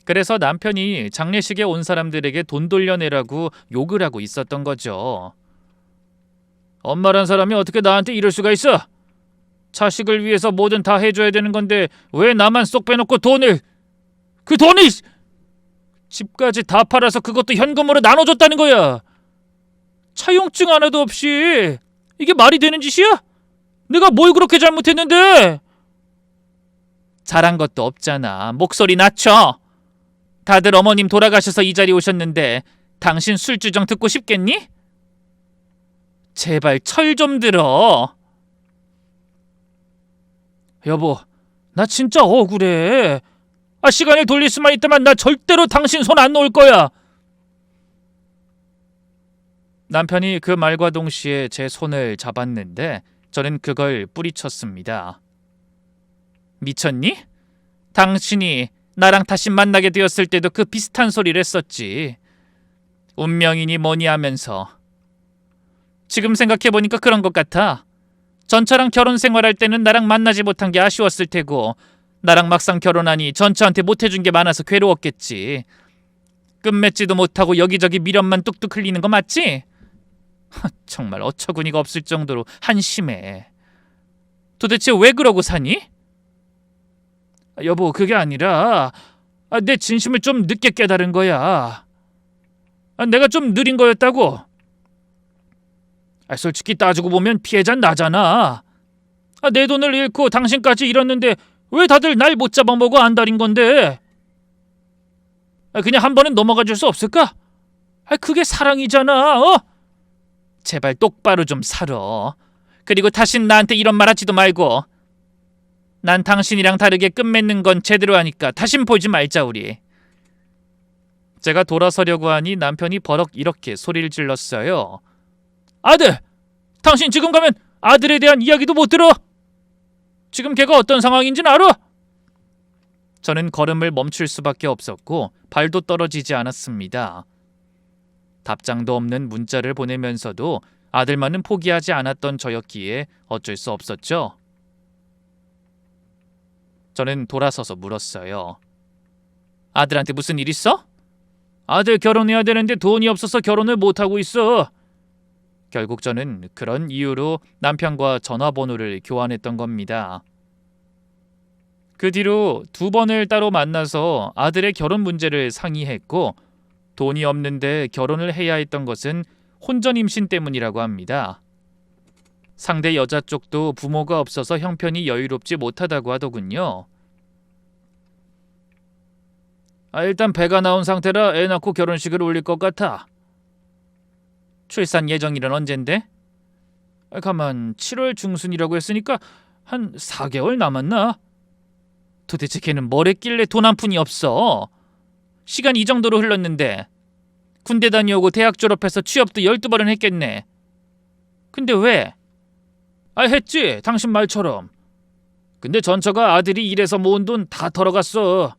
그래서 남편이 장례식에 온 사람들에게 돈 돌려내라고 욕을 하고 있었던 거죠. 엄마란 사람이 어떻게 나한테 이럴 수가 있어? 자식을 위해서 뭐든 다 해줘야 되는 건데 왜 나만 쏙 빼놓고 그 돈이 집까지 다 팔아서 그것도 현금으로 나눠줬다는 거야. 차용증 하나도 없이 이게 말이 되는 짓이야? 내가 뭘 그렇게 잘못했는데? 잘한 것도 없잖아. 목소리 낮춰. 다들 어머님 돌아가셔서 이 자리 오셨는데 당신 술주정 듣고 싶겠니? 제발 철 좀 들어. 여보, 나 진짜 억울해. 시간을 돌릴 수만 있다면 나 절대로 당신 손 안 놓을 거야. 남편이 그 말과 동시에 제 손을 잡았는데 저는 그걸 뿌리쳤습니다. 미쳤니? 당신이 나랑 다시 만나게 되었을 때도 그 비슷한 소리를 했었지. 운명이니 뭐니 하면서. 지금 생각해보니까 그런 것 같아. 전처랑 결혼 생활할 때는 나랑 만나지 못한 게 아쉬웠을 테고 나랑 막상 결혼하니 전처한테 못해준 게 많아서 괴로웠겠지. 끝맺지도 못하고 여기저기 미련만 뚝뚝 흘리는 거 맞지? 정말 어처구니가 없을 정도로 한심해. 도대체 왜 그러고 사니? 여보, 그게 아니라 내 진심을 좀 늦게 깨달은 거야. 내가 좀 느린 거였다고. 솔직히 따지고 보면 피해자는 나잖아. 내 돈을 잃고 당신까지 잃었는데 왜 다들 날 못 잡아먹어 안달인 건데? 그냥 한 번은 넘어가 줄 수 없을까? 그게 사랑이잖아. 제발 똑바로 좀 살아. 그리고 다신 나한테 이런 말 하지도 말고. 난 당신이랑 다르게 끝맺는 건 제대로 하니까 다신 보지 말자 우리. 제가 돌아서려고 하니 남편이 버럭 이렇게 소리를 질렀어요. 아들! 당신 지금 가면 아들에 대한 이야기도 못 들어! 지금 걔가 어떤 상황인지는 알아? 저는 걸음을 멈출 수밖에 없었고 발도 떨어지지 않았습니다. 답장도 없는 문자를 보내면서도 아들만은 포기하지 않았던 저였기에 어쩔 수 없었죠. 저는 돌아서서 물었어요. 아들한테 무슨 일 있어? 아들 결혼해야 되는데 돈이 없어서 결혼을 못하고 있어. 결국 저는 그런 이유로 남편과 전화번호를 교환했던 겁니다. 그 뒤로 2번을 따로 만나서 아들의 결혼 문제를 상의했고 돈이 없는데 결혼을 해야 했던 것은 혼전 임신 때문이라고 합니다. 상대 여자 쪽도 부모가 없어서 형편이 여유롭지 못하다고 하더군요. 일단 배가 나온 상태라 애 낳고 결혼식을 올릴 것 같아. 출산 예정일은 언젠데? 가만 7월 중순이라고 했으니까 한 4개월 남았나? 도대체 걔는 뭘 했길래 돈 한 푼이 없어? 시간 이 정도로 흘렀는데 군대 다녀오고 대학 졸업해서 취업도 12번은 했겠네. 근데 왜? 했지, 당신 말처럼. 근데 전처가 아들이 일해서 모은 돈 다 털어갔어.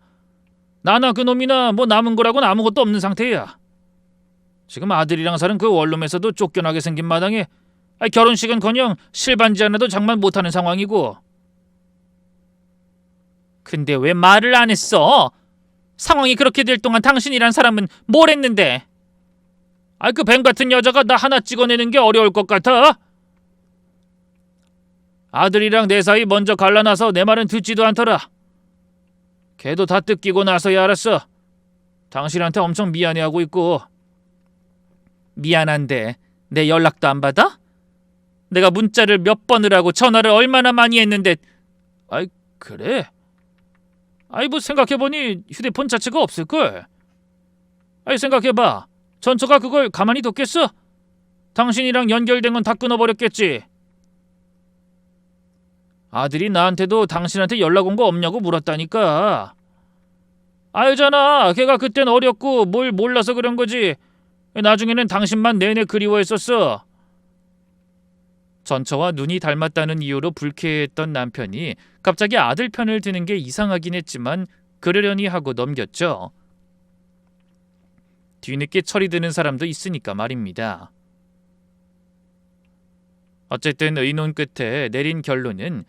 나나 그놈이나 뭐 남은 거라고는 아무것도 없는 상태야. 지금 아들이랑 사는 그 원룸에서도 쫓겨나게 생긴 마당에 결혼식은커녕 실반지 하나도 장만 못하는 상황이고. 근데 왜 말을 안 했어? 상황이 그렇게 될 동안 당신이란 사람은 뭘 했는데? 그 뱀 같은 여자가 나 하나 찍어내는 게 어려울 것 같아? 아들이랑 내 사이 먼저 갈라놔서 내 말은 듣지도 않더라. 걔도 다 뜯기고 나서야 알았어. 당신한테 엄청 미안해하고 있고. 미안한데 내 연락도 안 받아? 내가 문자를 몇 번을 하고 전화를 얼마나 많이 했는데. 그래? 뭐 생각해보니 휴대폰 자체가 없을걸. 생각해봐. 전처가 그걸 가만히 뒀겠어? 당신이랑 연결된 건 다 끊어버렸겠지. 아들이 나한테도 당신한테 연락 온 거 없냐고 물었다니까. 알잖아. 걔가 그땐 어렸고 뭘 몰라서 그런 거지. 나중에는 당신만 내내 그리워했었어. 전처와 눈이 닮았다는 이유로 불쾌했던 남편이 갑자기 아들 편을 드는 게 이상하긴 했지만 그러려니 하고 넘겼죠. 뒤늦게 철이 드는 사람도 있으니까 말입니다. 어쨌든 의논 끝에 내린 결론은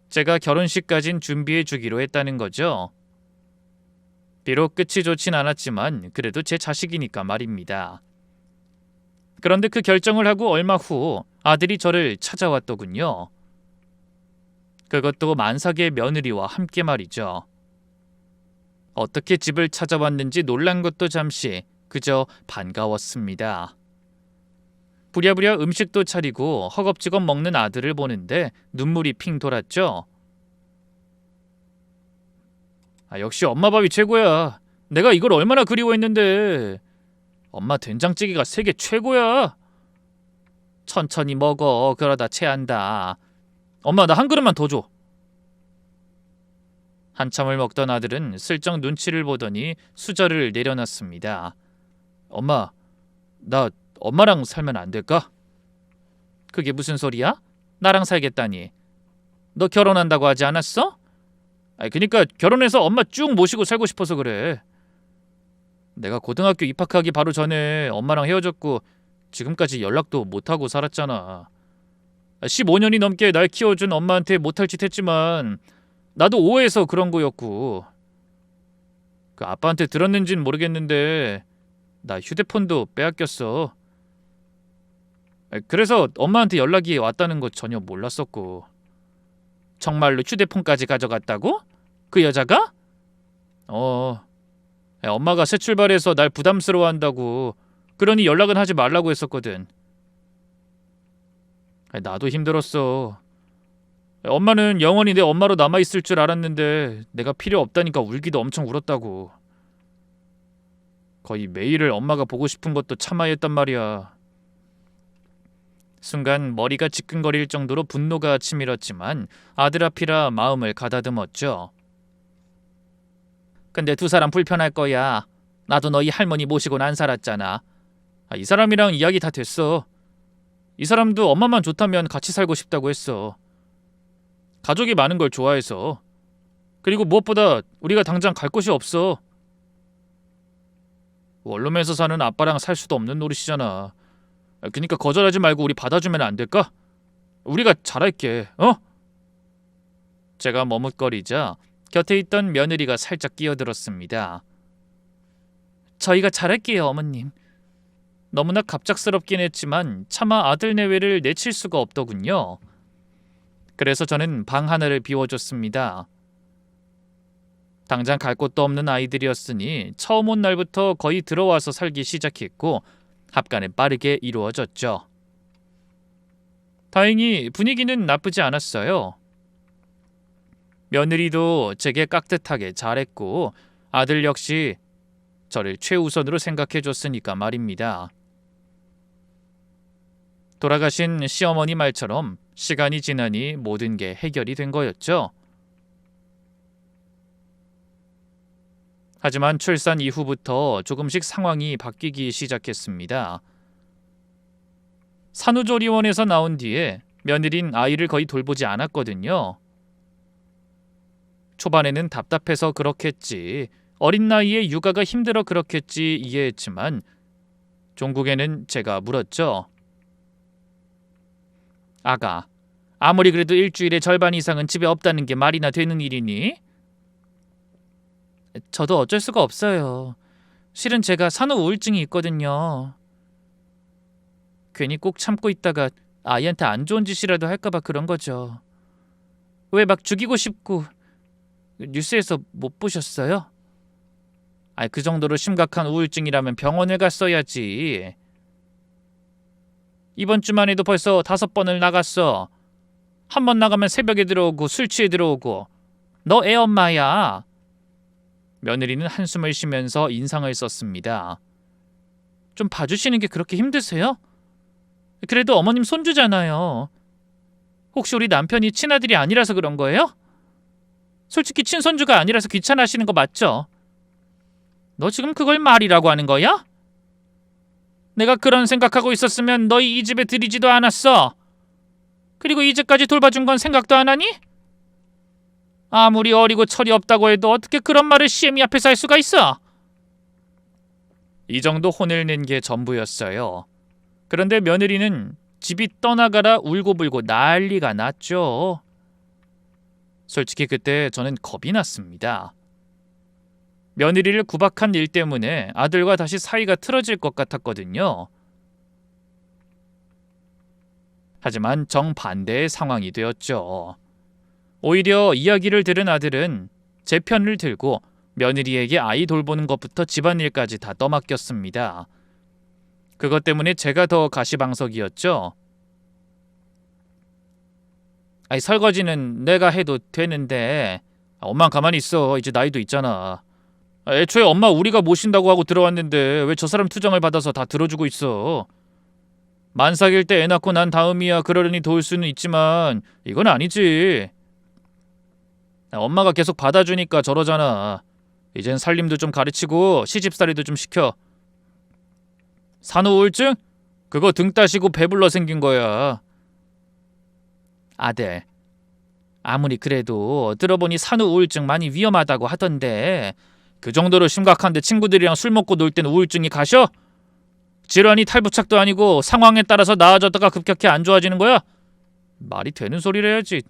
제가 결혼식까진 준비해 주기로 했다는 거죠. 비록 끝이 좋진 않았지만 그래도 제 자식이니까 말입니다. 그런데 그 결정을 하고 얼마 후 아들이 저를 찾아왔더군요. 그것도 만삭의 며느리와 함께 말이죠. 어떻게 집을 찾아왔는지 놀란 것도 잠시 그저 반가웠습니다. 부랴부랴 음식도 차리고 허겁지겁 먹는 아들을 보는데 눈물이 핑 돌았죠. 역시 엄마 밥이 최고야. 내가 이걸 얼마나 그리워했는데. 엄마 된장찌개가 세계 최고야. 천천히 먹어. 그러다 체한다. 엄마 나 한 그릇만 더 줘. 한참을 먹던 아들은 슬쩍 눈치를 보더니 수저를 내려놨습니다. 엄마, 나 엄마랑 살면 안 될까? 그게 무슨 소리야? 나랑 살겠다니. 너 결혼한다고 하지 않았어? 그니까 결혼해서 엄마 쭉 모시고 살고 싶어서 그래. 내가 고등학교 입학하기 바로 전에 엄마랑 헤어졌고 지금까지 연락도 못하고 살았잖아. 15년이 넘게 날 키워준 엄마한테 못할 짓 했지만 나도 오해해서 그런 거였고. 그 아빠한테 들었는진 모르겠는데 나 휴대폰도 빼앗겼어. 그래서 엄마한테 연락이 왔다는 거 전혀 몰랐었고. 정말로 휴대폰까지 가져갔다고? 그 여자가? 엄마가 새 출발해서 날 부담스러워한다고. 그러니 연락은 하지 말라고 했었거든. 나도 힘들었어. 엄마는 영원히 내 엄마로 남아있을 줄 알았는데 내가 필요 없다니까 울기도 엄청 울었다고. 거의 매일을 엄마가 보고 싶은 것도 참아야 했단 말이야. 순간 머리가 지끈거릴 정도로 분노가 치밀었지만 아들 앞이라 마음을 가다듬었죠. 근데 두 사람 불편할 거야. 나도 너희 할머니 모시고는 안 살았잖아. 이 사람이랑 이야기 다 됐어. 이 사람도 엄마만 좋다면 같이 살고 싶다고 했어. 가족이 많은 걸 좋아해서. 그리고 무엇보다 우리가 당장 갈 곳이 없어. 원룸에서 사는 아빠랑 살 수도 없는 노릇이잖아. 그니까 거절하지 말고 우리 받아주면 안 될까? 우리가 잘할게. 제가 머뭇거리자 곁에 있던 며느리가 살짝 끼어들었습니다. 저희가 잘할게요, 어머님. 너무나 갑작스럽긴 했지만 차마 아들 내외를 내칠 수가 없더군요. 그래서 저는 방 하나를 비워줬습니다. 당장 갈 곳도 없는 아이들이었으니 처음 온 날부터 거의 들어와서 살기 시작했고 합간은 빠르게 이루어졌죠. 다행히 분위기는 나쁘지 않았어요. 며느리도 제게 깍듯하게 잘했고 아들 역시 저를 최우선으로 생각해줬으니까 말입니다. 돌아가신 시어머니 말처럼 시간이 지나니 모든 게 해결이 된 거였죠. 하지만 출산 이후부터 조금씩 상황이 바뀌기 시작했습니다. 산후조리원에서 나온 뒤에 며느린 아이를 거의 돌보지 않았거든요. 초반에는 답답해서 그렇겠지, 어린 나이에 육아가 힘들어 그렇겠지 이해했지만 종국에는 제가 물었죠. 아가, 아무리 그래도 일주일에 절반 이상은 집에 없다는 게 말이나 되는 일이니? 저도 어쩔 수가 없어요. 실은 제가 산후 우울증이 있거든요. 괜히 꼭 참고 있다가 아이한테 안 좋은 짓이라도 할까봐 그런 거죠. 왜 막 죽이고 싶고. 뉴스에서 못 보셨어요? 그 정도로 심각한 우울증이라면 병원을 갔어야지. 이번 주만 해도 벌써 5번을 나갔어. 한 번 나가면 새벽에 들어오고 술 취해 들어오고. 너 애 엄마야. 며느리는 한숨을 쉬면서 인상을 썼습니다. 좀 봐주시는 게 그렇게 힘드세요? 그래도 어머님 손주잖아요. 혹시 우리 남편이 친아들이 아니라서 그런 거예요? 솔직히 친손주가 아니라서 귀찮아하시는 거 맞죠? 너 지금 그걸 말이라고 하는 거야? 내가 그런 생각하고 있었으면 너희 이 집에 들이지도 않았어. 그리고 이제까지 돌봐준 건 생각도 안 하니? 아무리 어리고 철이 없다고 해도 어떻게 그런 말을 시애미 앞에서 할 수가 있어? 이 정도 혼을 낸 게 전부였어요. 그런데 며느리는 집이 떠나가라 울고불고 난리가 났죠. 솔직히 그때 저는 겁이 났습니다. 며느리를 구박한 일 때문에 아들과 다시 사이가 틀어질 것 같았거든요. 하지만 정반대의 상황이 되었죠. 오히려 이야기를 들은 아들은 제 편을 들고 며느리에게 아이 돌보는 것부터 집안일까지 다 떠맡겼습니다. 그것 때문에 제가 더 가시방석이었죠. 설거지는 내가 해도 되는데 엄마는 가만히 있어. 이제 나이도 있잖아. 애초에 엄마 우리가 모신다고 하고 들어왔는데 왜 저 사람 투정을 받아서 다 들어주고 있어. 만삭일 때 애 낳고 난 다음이야 그러려니 도울 수는 있지만 이건 아니지. 엄마가 계속 받아주니까 저러잖아. 이젠 살림도 좀 가르치고 시집살이도 좀 시켜. 산후 우울증? 그거 등 따시고 배불러 생긴 거야. 아들, 아무리 그래도 들어보니 산후 우울증 많이 위험하다고 하던데 그 정도로 심각한데 친구들이랑 술 먹고 놀 땐 우울증이 가셔? 질환이 탈부착도 아니고 상황에 따라서 나아졌다가 급격히 안 좋아지는 거야? 말이 되는 소리를 해야지.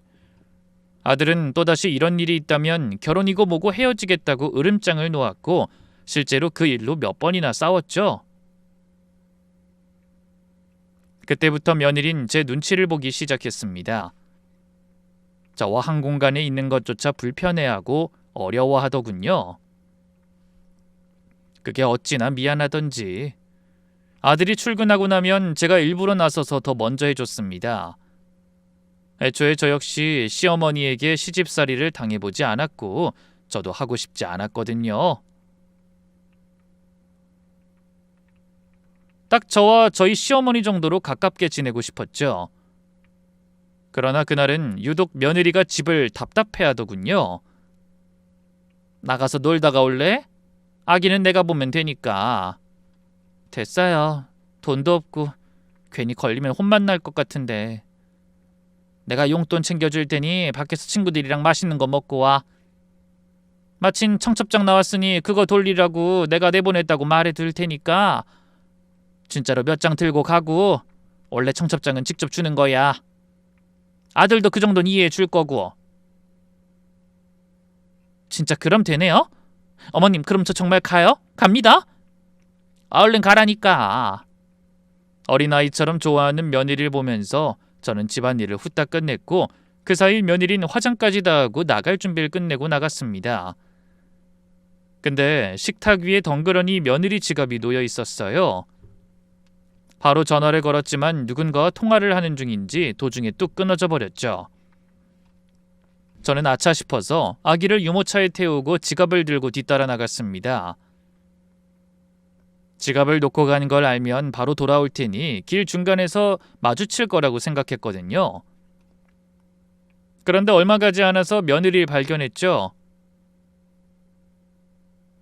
아들은 또다시 이런 일이 있다면 결혼이고 뭐고 헤어지겠다고 으름장을 놓았고 실제로 그 일로 몇 번이나 싸웠죠. 그때부터 며느린 제 눈치를 보기 시작했습니다. 저와 한 공간에 있는 것조차 불편해하고 어려워하더군요. 그게 어찌나 미안하던지. 아들이 출근하고 나면 제가 일부러 나서서 더 먼저 해줬습니다. 애초에 저 역시 시어머니에게 시집살이를 당해보지 않았고 저도 하고 싶지 않았거든요. 딱 저와 저희 시어머니 정도로 가깝게 지내고 싶었죠. 그러나 그날은 유독 며느리가 집을 답답해하더군요. 나가서 놀다가 올래? 아기는 내가 보면 되니까. 됐어요. 돈도 없고 괜히 걸리면 혼만 날 것 같은데. 내가 용돈 챙겨줄 테니 밖에서 친구들이랑 맛있는 거 먹고 와. 마침 청첩장 나왔으니 그거 돌리라고 내가 내보냈다고 말해둘 테니까 진짜로 몇 장 들고 가고 원래 청첩장은 직접 주는 거야. 아들도 그 정도는 이해해 줄 거고. 진짜 그럼 되네요? 어머님 그럼 저 정말 가요? 갑니다. 얼른 가라니까. 어린아이처럼 좋아하는 며느리를 보면서 저는 집안일을 후딱 끝냈고 그 사이 며느리는 화장까지 다 하고 나갈 준비를 끝내고 나갔습니다. 근데 식탁 위에 덩그러니 며느리 지갑이 놓여 있었어요. 바로 전화를 걸었지만 누군가와 통화를 하는 중인지 도중에 뚝 끊어져 버렸죠. 저는 아차 싶어서 아기를 유모차에 태우고 지갑을 들고 뒤따라 나갔습니다. 지갑을 놓고 간 걸 알면 바로 돌아올 테니 길 중간에서 마주칠 거라고 생각했거든요. 그런데 얼마 가지 않아서 며느리를 발견했죠.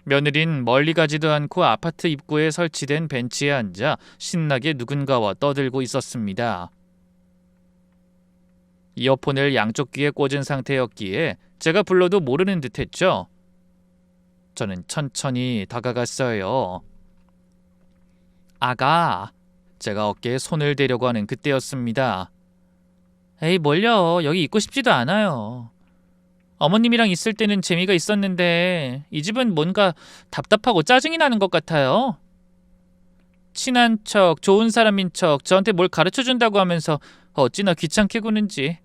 며느린 멀리 가지도 않고 아파트 입구에 설치된 벤치에 앉아 신나게 누군가와 떠들고 있었습니다. 이어폰을 양쪽 귀에 꽂은 상태였기에 제가 불러도 모르는 듯했죠. 저는 천천히 다가갔어요. 아가, 제가 어깨에 손을 대려고 하는 그때였습니다. 에이, 뭘요. 여기 있고 싶지도 않아요. 어머님이랑 있을 때는 재미가 있었는데 이 집은 뭔가 답답하고 짜증이 나는 것 같아요. 친한 척, 좋은 사람인 척 저한테 뭘 가르쳐준다고 하면서 어찌나 귀찮게 구는지.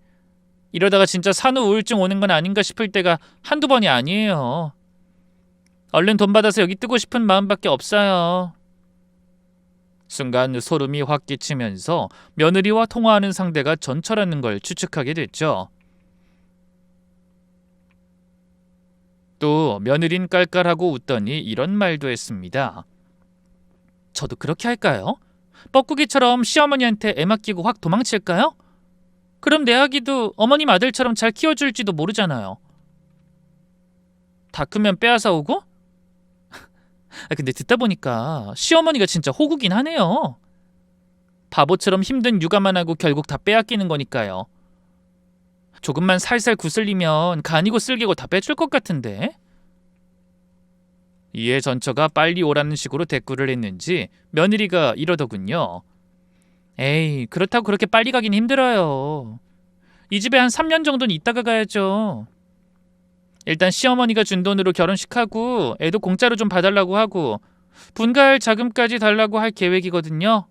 이러다가 진짜 산후 우울증 오는 건 아닌가 싶을 때가 한두 번이 아니에요. 얼른 돈 받아서 여기 뜨고 싶은 마음밖에 없어요. 순간 소름이 확 끼치면서 며느리와 통화하는 상대가 전처라는 걸 추측하게 됐죠. 또 며느린 깔깔하고 웃더니 이런 말도 했습니다. 저도 그렇게 할까요? 뻐꾸기처럼 시어머니한테 애 맡기고 확 도망칠까요? 그럼 내 아기도 어머님 아들처럼 잘 키워줄지도 모르잖아요. 다 크면 빼앗아 오고? 근데 듣다 보니까 시어머니가 진짜 호구긴 하네요. 바보처럼 힘든 육아만 하고 결국 다 빼앗기는 거니까요. 조금만 살살 구슬리면 간이고 쓸개고 다 빼줄 것 같은데? 이에 전처가 빨리 오라는 식으로 대꾸를 했는지 며느리가 이러더군요. 에이, 그렇다고 그렇게 빨리 가긴 힘들어요. 이 집에 한 3년 정도는 있다가 가야죠. 일단 시어머니가 준 돈으로 결혼식하고 애도 공짜로 좀 봐달라고 하고 분가할 자금까지 달라고 할 계획이거든요.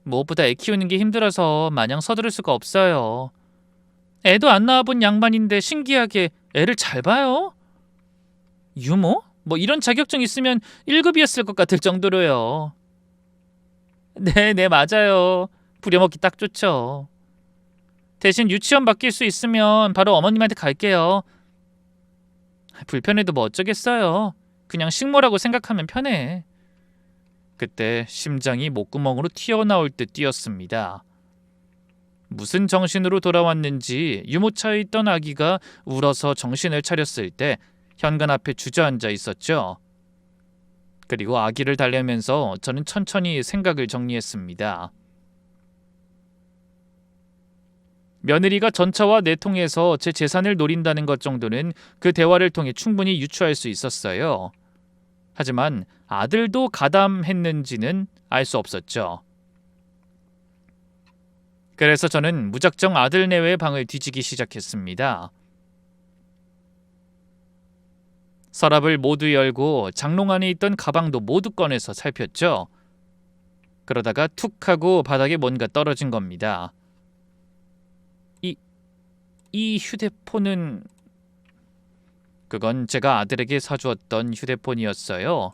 무엇보다 애 키우는 게 힘들어서 마냥 서두를 수가 없어요. 애도 안 낳아본 양반인데 신기하게 애를 잘 봐요. 유모? 뭐 이런 자격증 있으면 1급이었을 것 같을 정도로요. 네, 맞아요. 부려먹기 딱 좋죠. 대신 유치원 맡길 수 있으면 바로 어머님한테 갈게요. 불편해도 뭐 어쩌겠어요. 그냥 식모라고 생각하면 편해. 그때 심장이 목구멍으로 튀어나올 듯 뛰었습니다. 무슨 정신으로 돌아왔는지 유모차에 있던 아기가 울어서 정신을 차렸을 때 현관 앞에 주저앉아 있었죠. 그리고 아기를 달래면서 저는 천천히 생각을 정리했습니다. 며느리가 전처와 내통해서 제 재산을 노린다는 것 정도는 그 대화를 통해 충분히 유추할 수 있었어요. 하지만 아들도 가담했는지는 알 수 없었죠. 그래서 저는 무작정 아들 내외의 방을 뒤지기 시작했습니다. 서랍을 모두 열고 장롱 안에 있던 가방도 모두 꺼내서 살폈죠. 그러다가 툭 하고 바닥에 뭔가 떨어진 겁니다. 이 휴대폰은... 그건 제가 아들에게 사주었던 휴대폰이었어요.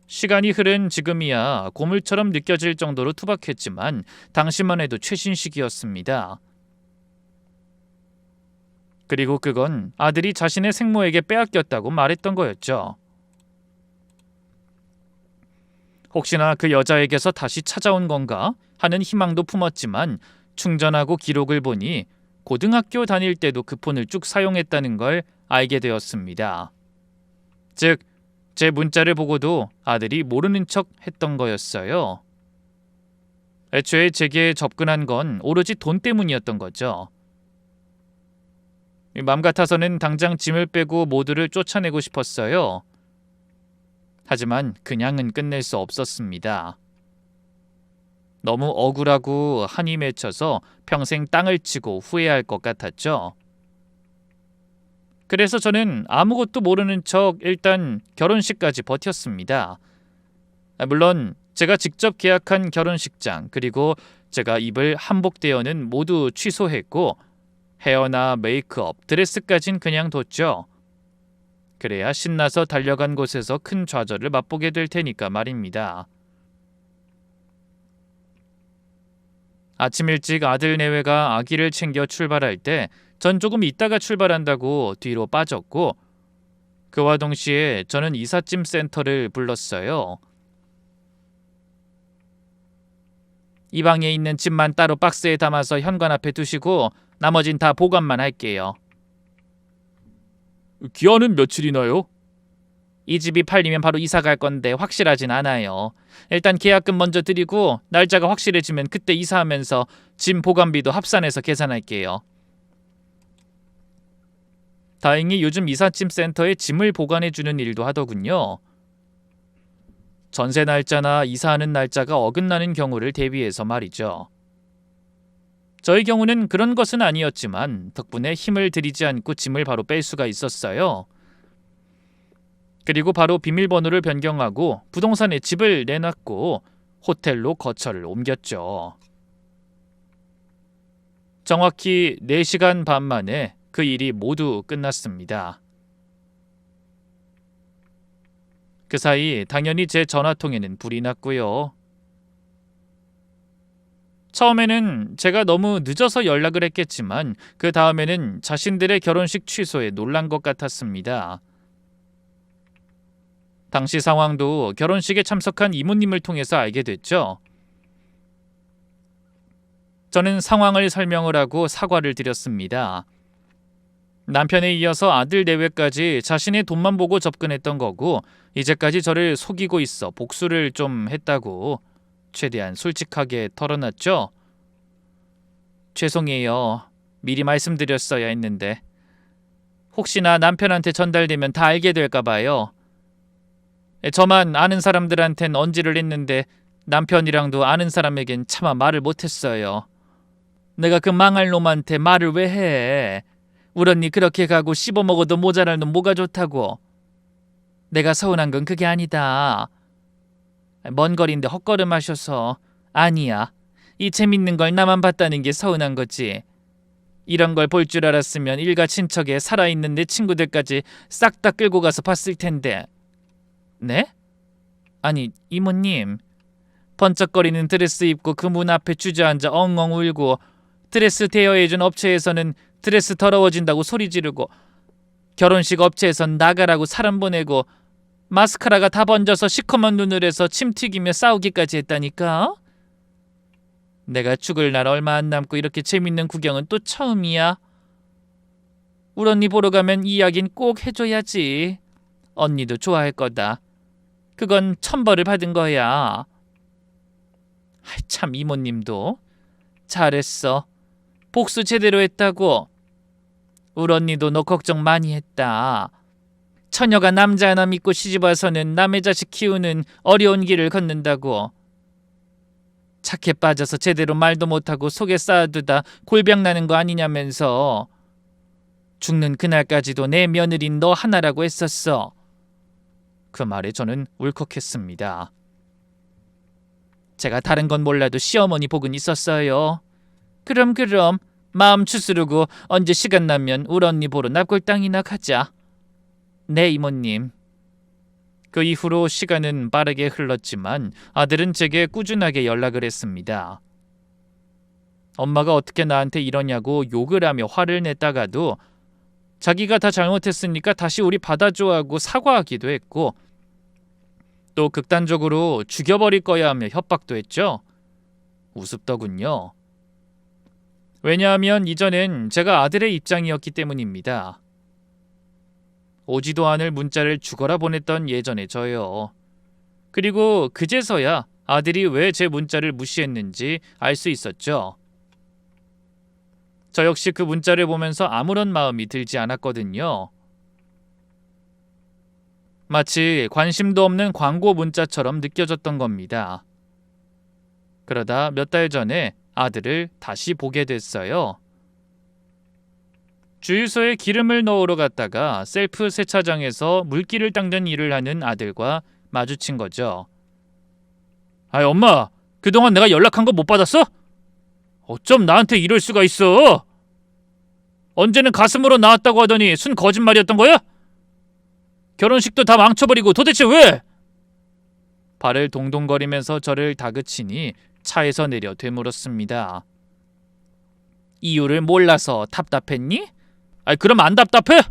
시간이 흐른 지금이야 고물처럼 느껴질 정도로 투박했지만 당시만 해도 최신식이었습니다. 그리고 그건 아들이 자신의 생모에게 빼앗겼다고 말했던 거였죠. 혹시나 그 여자에게서 다시 찾아온 건가 하는 희망도 품었지만 충전하고 기록을 보니 고등학교 다닐 때도 그 폰을 쭉 사용했다는 걸 알게 되었습니다. 즉, 제 문자를 보고도 아들이 모르는 척 했던 거였어요. 애초에 제게 접근한 건 오로지 돈 때문이었던 거죠. 맘 같아서는 당장 짐을 빼고 모두를 쫓아내고 싶었어요. 하지만 그냥은 끝낼 수 없었습니다. 너무 억울하고 한이 맺혀서 평생 땅을 치고 후회할 것 같았죠. 그래서 저는 아무것도 모르는 척 일단 결혼식까지 버텼습니다. 물론 제가 직접 계약한 결혼식장 그리고 제가 입을 한복 대여는 모두 취소했고 헤어나 메이크업, 드레스까진 그냥 뒀죠. 그래야 신나서 달려간 곳에서 큰 좌절을 맛보게 될 테니까 말입니다. 아침 일찍 아들 내외가 아기를 챙겨 출발할 때 전 조금 있다가 출발한다고 뒤로 빠졌고 그와 동시에 저는 이삿짐 센터를 불렀어요. 이 방에 있는 짐만 따로 박스에 담아서 현관 앞에 두시고 나머진 다 보관만 할게요. 기한은 며칠이나요? 이 집이 팔리면 바로 이사 갈 건데 확실하진 않아요. 일단 계약금 먼저 드리고 날짜가 확실해지면 그때 이사하면서 짐 보관비도 합산해서 계산할게요. 다행히 요즘 이삿짐 센터에 짐을 보관해주는 일도 하더군요. 전세 날짜나 이사하는 날짜가 어긋나는 경우를 대비해서 말이죠. 저희 경우는 그런 것은 아니었지만 덕분에 힘을 들이지 않고 짐을 바로 뺄 수가 있었어요. 그리고 바로 비밀번호를 변경하고 부동산에 집을 내놨고 호텔로 거처를 옮겼죠. 정확히 4시간 반 만에 그 일이 모두 끝났습니다. 그 사이 당연히 제 전화통에는 불이 났고요. 처음에는 제가 너무 늦어서 연락을 했겠지만 그 다음에는 자신들의 결혼식 취소에 놀란 것 같았습니다. 당시 상황도 결혼식에 참석한 이모님을 통해서 알게 됐죠. 저는 상황을 설명을 하고 사과를 드렸습니다. 남편에 이어서 아들 내외까지 자신의 돈만 보고 접근했던 거고 이제까지 저를 속이고 있어 복수를 좀 했다고 최대한 솔직하게 털어놨죠. 죄송해요. 미리 말씀드렸어야 했는데 혹시나 남편한테 전달되면 다 알게 될까 봐요. 저만 아는 사람들한텐 언지를 했는데 남편이랑도 아는 사람에겐 차마 말을 못했어요. 내가 그 망할 놈한테 말을 왜 해? 우리 언니 그렇게 가고 씹어먹어도 모자랄 놈 뭐가 좋다고. 내가 서운한 건 그게 아니다. 먼 거리인데 헛걸음하셔서. 아니야. 이 재밌는 걸 나만 봤다는 게 서운한 거지. 이런 걸 볼 줄 알았으면 일가 친척에 살아있는 내 친구들까지 싹 다 끌고 가서 봤을 텐데. 네? 아니 이모님, 번쩍거리는 드레스 입고 그 문 앞에 주저앉아 엉엉 울고 드레스 대여해준 업체에서는 드레스 더러워진다고 소리 지르고 결혼식 업체에선 나가라고 사람 보내고 마스카라가 다 번져서 시커먼 눈을 해서 침 튀기며 싸우기까지 했다니까? 내가 죽을 날 얼마 안 남고 이렇게 재밌는 구경은 또 처음이야. 우리 언니 보러 가면 이 이야긴 꼭 해줘야지. 언니도 좋아할 거다. 그건 천벌을 받은 거야. 참 이모님도 잘했어. 복수 제대로 했다고. 우리 언니도 너 걱정 많이 했다. 처녀가 남자 하나 믿고 시집와서는 남의 자식 키우는 어려운 길을 걷는다고. 착해 빠져서 제대로 말도 못하고 속에 쌓아두다 골병 나는 거 아니냐면서. 죽는 그날까지도 내 며느린 너 하나라고 했었어. 그 말에 저는 울컥했습니다. 제가 다른 건 몰라도 시어머니 복은 있었어요. 그럼 마음 추스르고 언제 시간 나면 우리 언니 보러 납골당이나 가자. 네 이모님. 그 이후로 시간은 빠르게 흘렀지만 아들은 제게 꾸준하게 연락을 했습니다. 엄마가 어떻게 나한테 이러냐고 욕을 하며 화를 냈다가도 자기가 다 잘못했으니까 다시 우리 받아줘 하고 사과하기도 했고 또 극단적으로 죽여버릴 거야 하며 협박도 했죠. 우습더군요. 왜냐하면 이전엔 제가 아들의 입장이었기 때문입니다. 오지도 않을 문자를 죽어라 보냈던 예전의 저요. 그리고 그제서야 아들이 왜 제 문자를 무시했는지 알 수 있었죠. 저 역시 그 문자를 보면서 아무런 마음이 들지 않았거든요. 마치 관심도 없는 광고 문자처럼 느껴졌던 겁니다. 그러다 몇 달 전에 아들을 다시 보게 됐어요. 주유소에 기름을 넣으러 갔다가 셀프 세차장에서 물기를 닦는 일을 하는 아들과 마주친 거죠. 아이 엄마, 그동안 내가 연락한 거 못 받았어? 어쩜 나한테 이럴 수가 있어? 언제는 가슴으로 나왔다고 하더니 순 거짓말이었던 거야? 결혼식도 다 망쳐버리고 도대체 왜? 발을 동동거리면서 저를 다그치니 차에서 내려 되물었습니다. 이유를 몰라서 답답했니? 아이 그럼 안 답답해?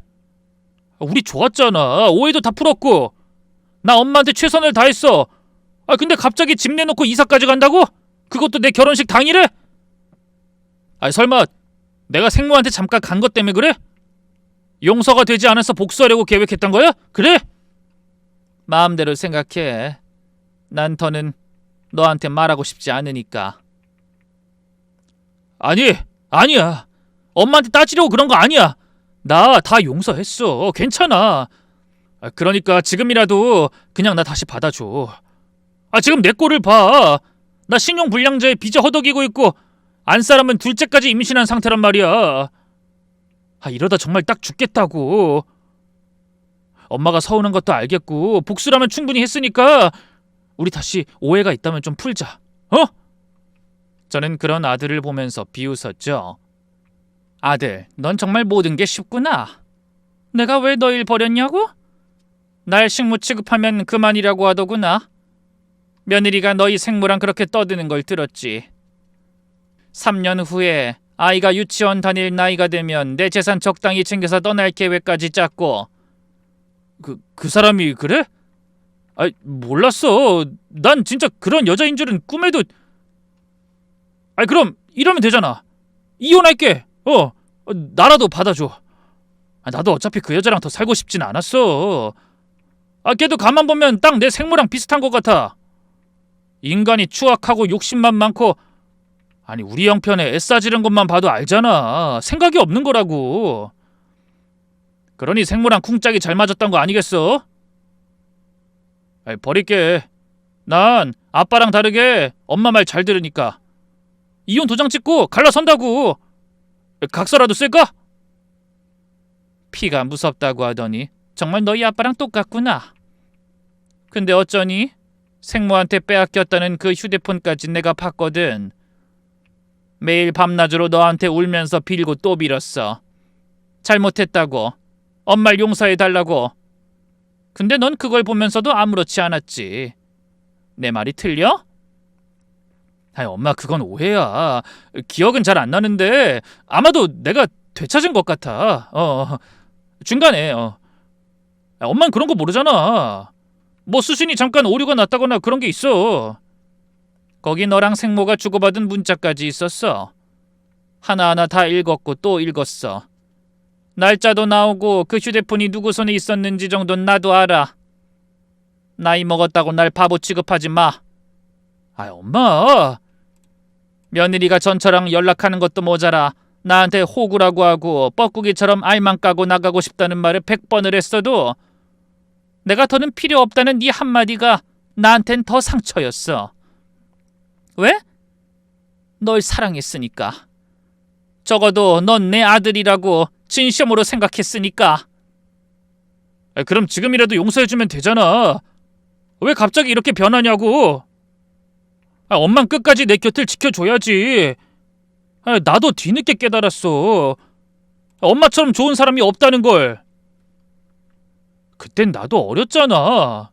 우리 좋았잖아. 오해도 다 풀었고. 나 엄마한테 최선을 다했어. 근데 갑자기 집 내놓고 이사까지 간다고? 그것도 내 결혼식 당일에? 설마 내가 생모한테 잠깐 간 것 때문에 그래? 용서가 되지 않아서 복수하려고 계획했던 거야? 그래? 마음대로 생각해. 난 더는 너한테 말하고 싶지 않으니까. 아니야. 엄마한테 따지려고 그런 거 아니야. 나 다 용서했어. 괜찮아. 그러니까 지금이라도 그냥 나 다시 받아줘. 지금 내 꼴을 봐. 나 신용불량자에 빚을 허덕이고 있고 안 사람은 둘째까지 임신한 상태란 말이야. 이러다 정말 딱 죽겠다고. 엄마가 서운한 것도 알겠고 복수라면 충분히 했으니까 우리 다시 오해가 있다면 좀 풀자. 저는 그런 아들을 보면서 비웃었죠. 아들, 넌 정말 모든 게 쉽구나. 내가 왜 너일 버렸냐고? 날 식모 취급하면 그만이라고 하더구나. 며느리가 너희 생모랑 그렇게 떠드는 걸 들었지. 3년 후에 아이가 유치원 다닐 나이가 되면 내 재산 적당히 챙겨서 떠날 계획까지 짰고. 그 사람이 그래? 몰랐어. 난 진짜 그런 여자인 줄은 꿈에도. 그럼 이러면 되잖아. 이혼할게. 나라도 받아줘. 나도 어차피 그 여자랑 더 살고 싶진 않았어. 걔도 가만 보면 딱 내 생모랑 비슷한 것 같아. 인간이 추악하고 욕심만 많고. 우리 형편에 애싸지는 것만 봐도 알잖아. 생각이 없는 거라고. 그러니 생모랑 쿵짝이 잘 맞았던 거 아니겠어? 버릴게. 난 아빠랑 다르게 엄마 말 잘 들으니까. 이혼 도장 찍고 갈라선다고. 각서라도 쓸까? 피가 무섭다고 하더니 정말 너희 아빠랑 똑같구나. 근데 어쩌니? 생모한테 빼앗겼다는 그 휴대폰까지 내가 봤거든. 매일 밤낮으로 너한테 울면서 빌고 또 빌었어. 잘못했다고. 엄마를 용서해달라고. 근데 넌 그걸 보면서도 아무렇지 않았지. 내 말이 틀려? 엄마, 그건 오해야. 기억은 잘 안 나는데 아마도 내가 되찾은 것 같아. 중간에. 엄마는 그런 거 모르잖아. 뭐 수신이 잠깐 오류가 났다거나 그런 게 있어. 거기 너랑 생모가 주고받은 문자까지 있었어. 하나하나 다 읽었고 또 읽었어. 날짜도 나오고 그 휴대폰이 누구 손에 있었는지 정도는 나도 알아. 나이 먹었다고 날 바보 취급하지 마. 엄마. 며느리가 전처랑 연락하는 것도 모자라 나한테 호구라고 하고 뻐꾸기처럼 알만 까고 나가고 싶다는 말을 100번을 했어도 내가 더는 필요 없다는 네 한마디가 나한텐 더 상처였어. 왜? 널 사랑했으니까. 적어도 넌 내 아들이라고 진심으로 생각했으니까. 그럼 지금이라도 용서해주면 되잖아. 왜 갑자기 이렇게 변하냐고. 엄만 끝까지 내 곁을 지켜줘야지. 나도 뒤늦게 깨달았어. 엄마처럼 좋은 사람이 없다는 걸. 그땐 나도 어렸잖아.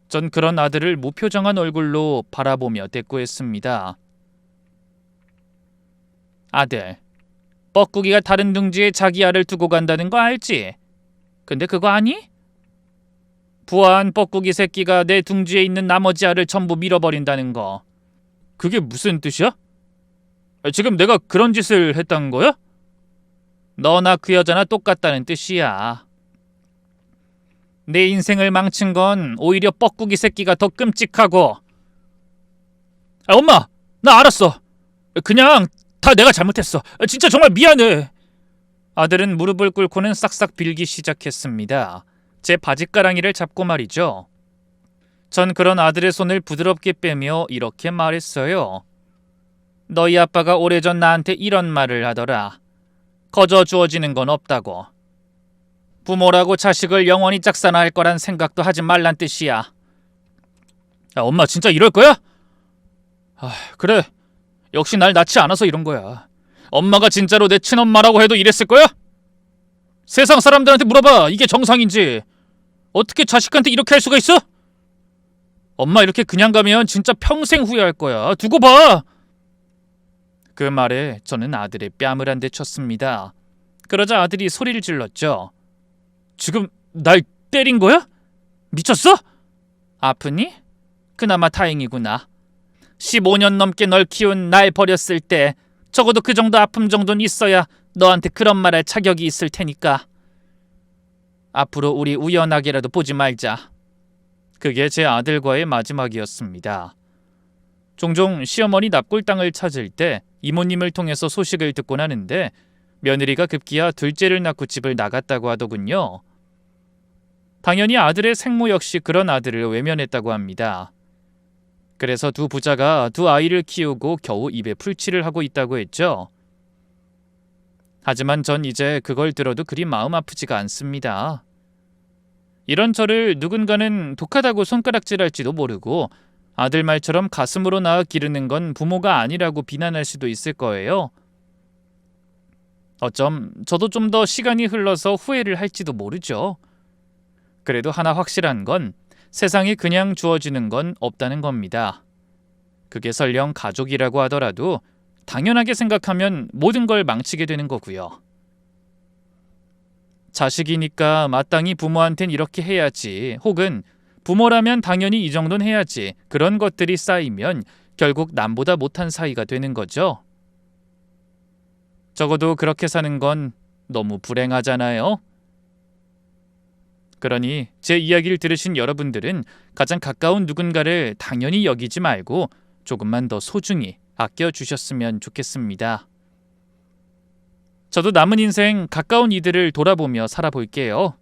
전 그런 아들을 무표정한 얼굴로 바라보며 대꾸했습니다. 아들, 뻐꾸기가 다른 둥지에 자기 알을 두고 간다는 거 알지? 근데 그거 아니? 부화한 뻐꾸기 새끼가 내 둥지에 있는 나머지 알을 전부 밀어버린다는 거. 그게 무슨 뜻이야? 지금 내가 그런 짓을 했단 거야? 너나 그 여자나 똑같다는 뜻이야. 내 인생을 망친 건 오히려 뻐꾸기 새끼가 더 끔찍하고. 엄마, 나 알았어. 그냥 다 내가 잘못했어. 진짜 정말 미안해. 아들은 무릎을 꿇고는 싹싹 빌기 시작했습니다. 제 바지가랑이를 잡고 말이죠. 전 그런 아들의 손을 부드럽게 빼며 이렇게 말했어요. 너희 아빠가 오래전 나한테 이런 말을 하더라. 거저 주어지는 건 없다고. 부모라고 자식을 영원히 짝사랑할 거란 생각도 하지 말란 뜻이야. 엄마 진짜 이럴 거야? 그래. 역시 날 낳지 않아서 이런 거야. 엄마가 진짜로 내 친엄마라고 해도 이랬을 거야? 세상 사람들한테 물어봐. 이게 정상인지. 어떻게 자식한테 이렇게 할 수가 있어? 엄마 이렇게 그냥 가면 진짜 평생 후회할 거야. 두고 봐. 그 말에 저는 아들의 뺨을 한 대 쳤습니다. 그러자 아들이 소리를 질렀죠. 지금 날 때린 거야? 미쳤어? 아프니? 그나마 다행이구나. 15년 넘게 널 키운 날 버렸을 때 적어도 그 정도 아픔 정도는 있어야 너한테 그런 말할 자격이 있을 테니까. 앞으로 우리 우연하게라도 보지 말자. 그게 제 아들과의 마지막이었습니다. 종종 시어머니 납골당을 찾을 때 이모님을 통해서 소식을 듣곤 하는데 며느리가 급기야 둘째를 낳고 집을 나갔다고 하더군요. 당연히 아들의 생모 역시 그런 아들을 외면했다고 합니다. 그래서 두 부자가 두 아이를 키우고 겨우 입에 풀칠을 하고 있다고 했죠. 하지만 전 이제 그걸 들어도 그리 마음 아프지가 않습니다. 이런 저를 누군가는 독하다고 손가락질할지도 모르고 아들 말처럼 가슴으로 낳아 기르는 건 부모가 아니라고 비난할 수도 있을 거예요. 어쩜 저도 좀 더 시간이 흘러서 후회를 할지도 모르죠. 그래도 하나 확실한 건 세상에 그냥 주어지는 건 없다는 겁니다. 그게 설령 가족이라고 하더라도 당연하게 생각하면 모든 걸 망치게 되는 거고요. 자식이니까 마땅히 부모한텐 이렇게 해야지, 혹은 부모라면 당연히 이 정도는 해야지, 그런 것들이 쌓이면 결국 남보다 못한 사이가 되는 거죠. 적어도 그렇게 사는 건 너무 불행하잖아요. 그러니 제 이야기를 들으신 여러분들은 가장 가까운 누군가를 당연히 여기지 말고 조금만 더 소중히 아껴주셨으면 좋겠습니다. 저도 남은 인생 가까운 이들을 돌아보며 살아볼게요.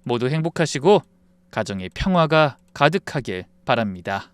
모두 행복하시고 가정에 평화가 가득하길 바랍니다.